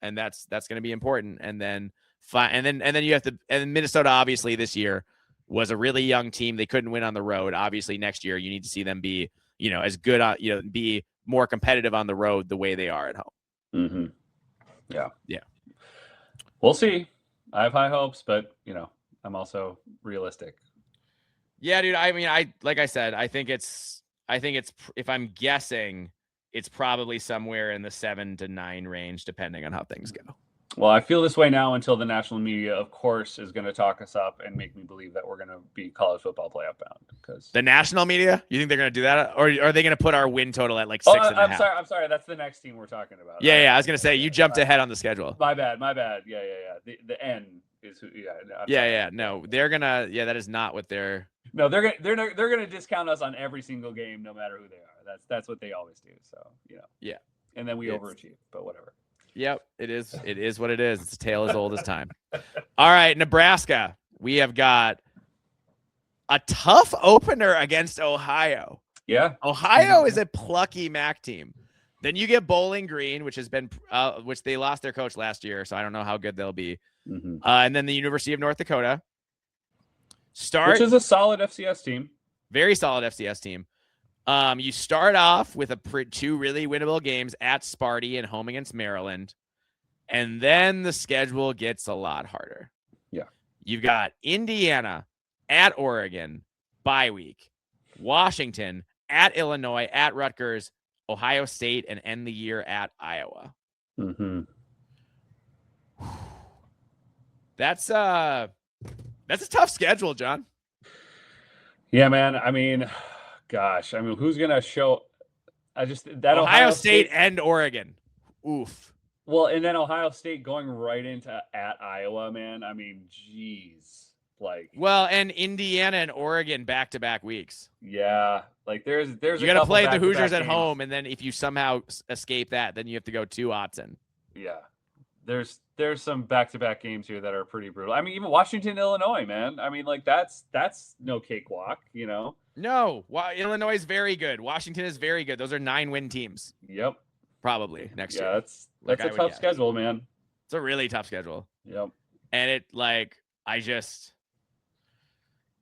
And that's going to be important. And then you have to, and Minnesota obviously this year was a really young team. They couldn't win on the road. Obviously next year you need to see them be, as good, be more competitive on the road the way they are at home. Yeah. Yeah. We'll see. I have high hopes, but I'm also realistic. Yeah, dude. I mean, like I said, I think it's, if I'm guessing, it's probably somewhere in the 7 to 9 range, depending on how things go. Well, I feel this way now until the national media, of course, is going to talk us up and make me believe that we're going to be college football playoff bound. Because the national media, you think they're going to do that, or are they going to put our win total at like 6.5? I'm sorry. That's the next team we're talking about. Yeah. I was going to say you jumped ahead on the schedule. My bad. Yeah. The N is who. Yeah. No, they're gonna. Yeah, that is not what they're. No, they're gonna discount us on every single game, no matter who they are. That's what they always do. So Yeah. And then we overachieve, but whatever. Yep, it is. It is what it is. It's a tale as old as time. All right, Nebraska. We have got a tough opener against Ohio. Yeah. Ohio is a plucky MAC team. Then you get Bowling Green, which has been, which they lost their coach last year, so I don't know how good they'll be. And then the University of North Dakota. Which is a solid FCS team. Very solid FCS team. You start off with two really winnable games at Sparty and home against Maryland. And then the schedule gets a lot harder. Yeah. You've got Indiana at Oregon, bye week, Washington at Illinois, at Rutgers, Ohio State, and end the year at Iowa. That's a tough schedule, John. Yeah, man. I mean, gosh, who's gonna show? Ohio State and Oregon. Oof. Well, and then Ohio State going right into at Iowa, man. Geez, and Indiana and Oregon back-to-back weeks. Yeah, Like there's You got to play the Hoosiers at home, and then if you somehow escape that, then you have to go to Autzen. Yeah, there's some back-to-back games here that are pretty brutal. I mean, even Washington, Illinois, man. I mean, like that's no cakewalk, you know. No, Illinois is very good. Washington is very good. Those are 9-win teams. Yep, probably next year. Yeah, that's a tough schedule, man. It's a really tough schedule. Yep, and it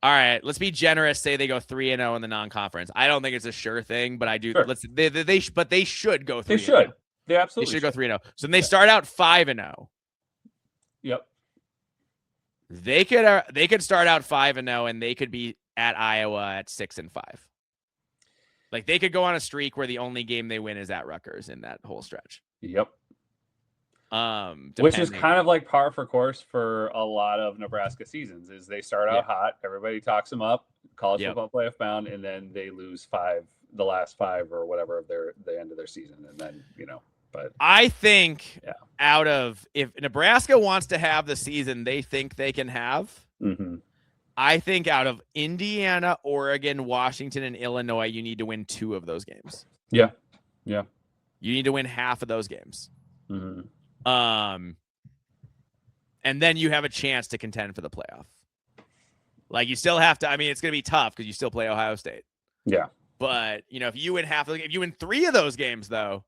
all right, let's be generous. Say they go 3-0 in the non-conference. I don't think it's a sure thing, but I do. Sure. They should go 3-0. They should. They absolutely should go 3-0. So then they start out 5-0. Yep. They could start out 5-0, and they could be at Iowa at 6-5. Like they could go on a streak where the only game they win is at Rutgers in that whole stretch. Yep. Which is kind of like par for course for a lot of Nebraska seasons. Is they start out hot, everybody talks them up, college football playoff bound, and then they lose the last 5 or whatever of the end of their season, and then But I think if Nebraska wants to have the season they think they can have, I think out of Indiana, Oregon, Washington, and Illinois, you need to win 2 of those games. Yeah. You need to win half of those games. And then you have a chance to contend for the playoff. Like you still have to. I mean, it's going to be tough because you still play Ohio State. Yeah. But if you win if you win 3 of those games, though,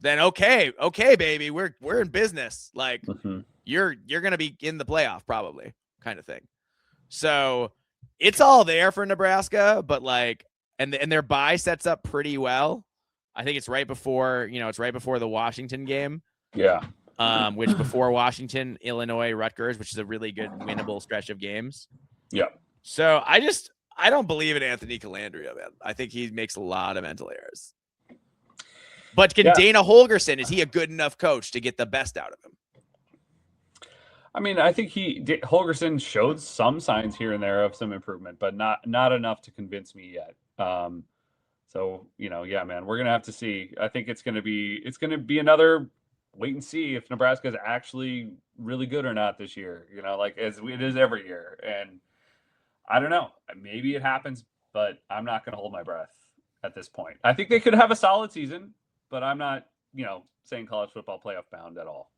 then okay, baby, we're in business. Like you're going to be in the playoff probably, kind of thing. So it's all there for Nebraska, but and their bye sets up pretty well. I think it's right before the Washington game. Yeah. Which before Washington, Illinois, Rutgers, which is a really good winnable stretch of games. Yeah. So I don't believe in Anthony Calandria, man. I think he makes a lot of mental errors. But Dana Holgerson, is he a good enough coach to get the best out of him? I mean, I think Holgerson showed some signs here and there of some improvement, but not enough to convince me yet. So, yeah, man, we're going to have to see. I think it's going to be another wait and see if Nebraska is actually really good or not this year, as it is every year. And I don't know, maybe it happens, but I'm not going to hold my breath at this point. I think they could have a solid season, but I'm not, saying college football playoff bound at all.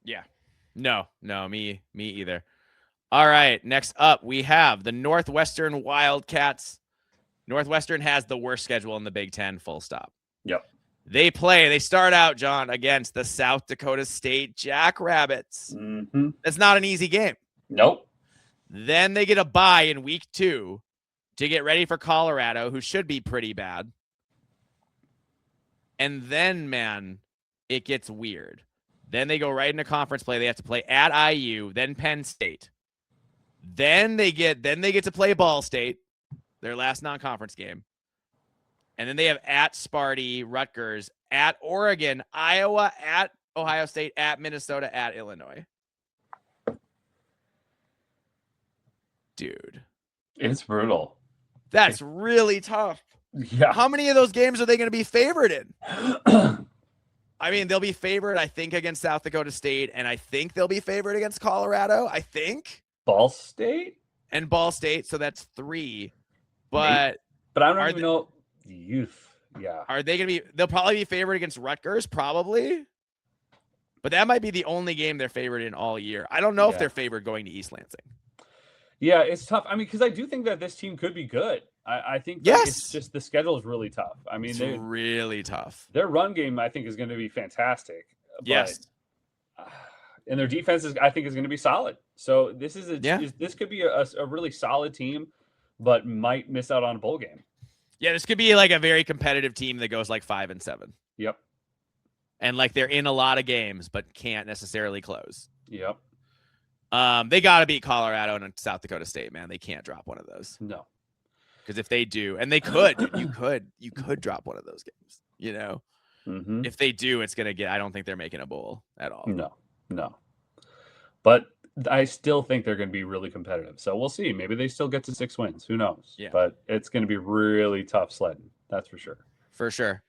Yeah, no, me either. All right. Next up, we have the Northwestern Wildcats. Northwestern has the worst schedule in the Big Ten, full stop. Yep. They start out, John, against the South Dakota State Jackrabbits. That's not an easy game. Nope. Then they get a bye in week 2 to get ready for Colorado, who should be pretty bad. And then, man, it gets weird. Then they go right into conference play. They have to play at IU, then Penn State. Then they get to play Ball State, their last non-conference game. And then they have at Sparty, Rutgers, at Oregon, Iowa, at Ohio State, at Minnesota, at Illinois. Dude. It's brutal. That's really tough. Yeah. How many of those games are they going to be favored in? I mean, they'll be favored, I think, against South Dakota State, and I think they'll be favored against Colorado, I think. Ball State? And Ball State, so that's 3. But I don't even know. Youth. Yeah. Are they going to be – they'll probably be favored against Rutgers, probably. But that might be the only game they're favored in all year. I don't know if they're favored going to East Lansing. Yeah, it's tough. I mean, because I do think that this team could be good. I think it's just the schedule is really tough. I mean, it's really tough. Their run game, I think, is going to be fantastic. Yes. And their defense I think is going to be solid. So this could be a really solid team, but might miss out on a bowl game. Yeah, this could be like a very competitive team that goes like 5-7. Yep. And they're in a lot of games, but can't necessarily close. Yep. They got to beat Colorado and South Dakota State, man. They can't drop one of those. No. Because if they do, and they could, you could drop one of those games, If they do, it's going to I don't think they're making a bowl at all. No. But I still think they're going to be really competitive. So we'll see. Maybe they still get to 6 wins. Who knows? Yeah. But it's going to be really tough sledding. That's for sure. For sure.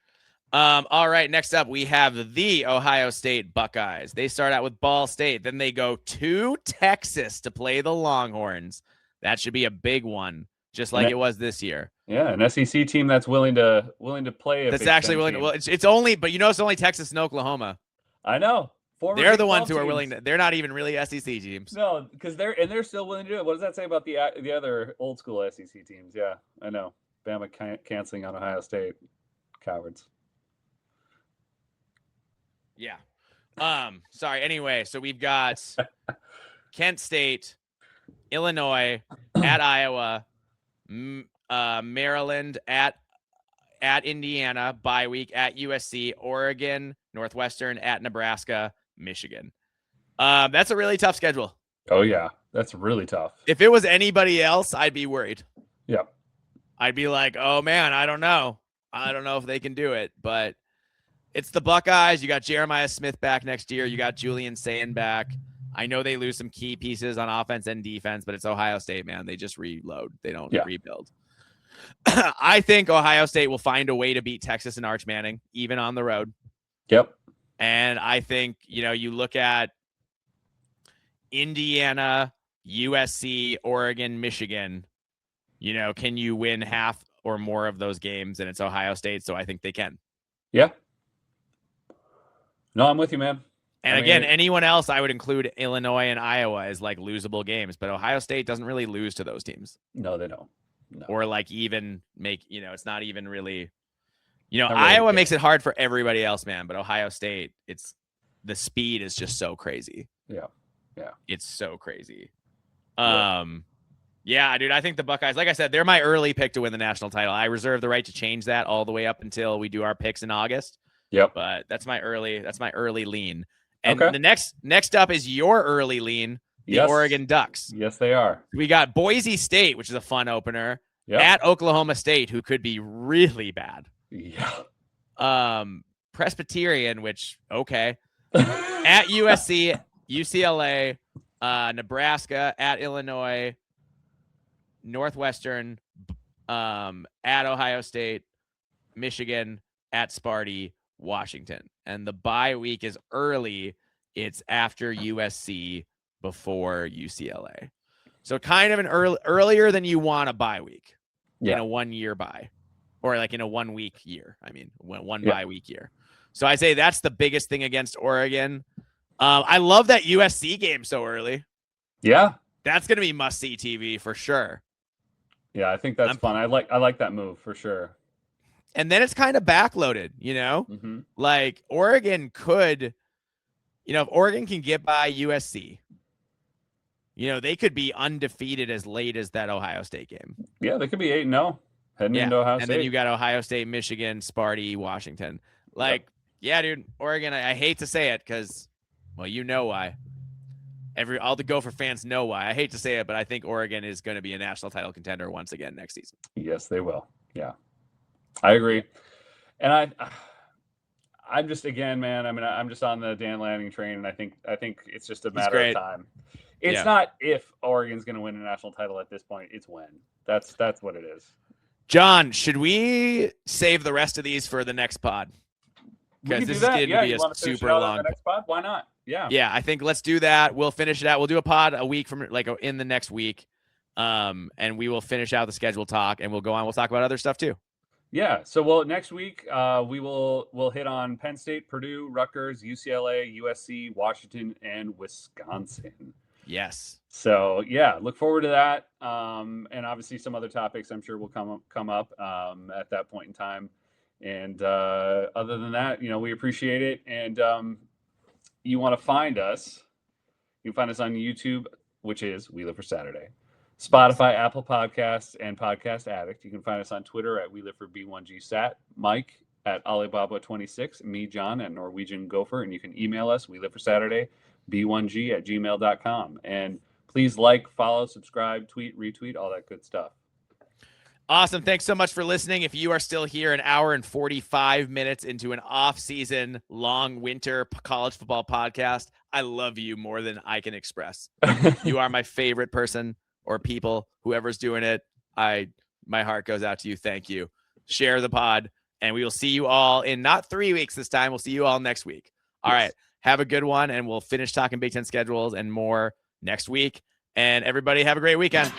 All right. Next up, we have the Ohio State Buckeyes. They start out with Ball State. Then they go to Texas to play the Longhorns. That should be a big one. just like it was this year. Yeah, an SEC team that's willing to play. That's actually willing to. Well, it's only, but it's only Texas and Oklahoma. I know. They're the ones who are willing to. They're not even really SEC teams. No, because they're still willing to do it. What does that say about the other old school SEC teams? Yeah, I know. Bama canceling on Ohio State. Cowards. Yeah. Sorry. Anyway, so we've got Kent State, Illinois at Iowa, Maryland at Indiana, bye week at USC, Oregon, Northwestern at Nebraska, Michigan. That's a really tough schedule. Oh yeah, that's really tough. If it was anybody else, I'd be worried. Yeah. I'd be like, oh man, I don't know. I don't know if they can do it, but it's the Buckeyes. You got Jeremiah Smith back next year. You got Julian Sayin back. I know they lose some key pieces on offense and defense, but it's Ohio State, man. They just reload. They don't rebuild. I think Ohio State will find a way to beat Texas and Arch Manning, even on the road. Yep. And I think, you look at Indiana, USC, Oregon, Michigan, can you win half or more of those games? And it's Ohio State, so I think they can. Yeah. No, I'm with you, man. And again, anyone else, I would include Illinois and Iowa as like losable games, but Ohio State doesn't really lose to those teams. No, they don't. No. Or like even make, it's not even really, Iowa makes it hard for everybody else, man. But Ohio State, the speed is just so crazy. Yeah. Yeah. It's so crazy. Yeah, dude, I think the Buckeyes, like I said, they're my early pick to win the national title. I reserve the right to change that all the way up until we do our picks in August. Yep. But that's my early lean. And the next up is your early lean, the Oregon Ducks. Yes, they are. We got Boise State, which is a fun opener, at Oklahoma State, who could be really bad. Yeah. Presbyterian, which, okay. At USC, UCLA, Nebraska, at Illinois, Northwestern, at Ohio State, Michigan, at Sparty, Washington. And the bye week is early. It's after USC, before UCLA. So kind of an earlier than you want a bye week in a 1 year bye, or like in a 1 week year. I mean, one bye week year. So I say that's the biggest thing against Oregon. I love that USC game so early. Yeah. That's going to be must-see TV for sure. Yeah, I think that's fun. I like that move for sure. And then it's kind of backloaded, Mm-hmm. Like Oregon could, if Oregon can get by USC, they could be undefeated as late as that Ohio State game. Yeah, they could be 8-0 heading into Ohio State. And then you got Ohio State, Michigan, Sparty, Washington. Like, dude, Oregon, I hate to say it because, well, you know why. All the Gopher fans know why. I hate to say it, but I think Oregon is going to be a national title contender once again next season. Yes, they will. Yeah, I agree. And I'm just, again, man, I mean, I'm just on the Dan Lanning train, and I think it's just a matter of time. It's not if Oregon's going to win a national title at this point. It's when. That's what it is. John, should we save the rest of these for the next pod? Because this is going to be a super long. The next pod? Why not? Yeah. Yeah, I think let's do that. We'll finish it out. We'll do a pod a week from in the next week. And we will finish out the schedule talk, and we'll go on. We'll talk about other stuff too. Yeah. So, next week we'll hit on Penn State, Purdue, Rutgers, UCLA, USC, Washington, and Wisconsin. Yes. So look forward to that. And obviously some other topics I'm sure will come up at that point in time. And other than that, we appreciate it. And you want to find us, you can find us on YouTube, which is We Live for Saturday, Spotify, Apple Podcasts, and Podcast Addict. You can find us on Twitter at We Live for B1GSat, Mike at Alibaba26, me, John, at Norwegian Gopher. And you can email us, We Live for Saturday, b1g@gmail.com. And please like, follow, subscribe, tweet, retweet, all that good stuff. Awesome. Thanks so much for listening. If you are still here, an hour and 45 minutes into an off-season, long winter college football podcast, I love you more than I can express. You are my favorite person or people, whoever's doing it. My heart goes out to you. Thank you. Share the pod, and we will see you all in not 3 weeks this time. We'll see you all next week. All right. Have a good one, and we'll finish talking Big Ten schedules and more next week. And everybody have a great weekend.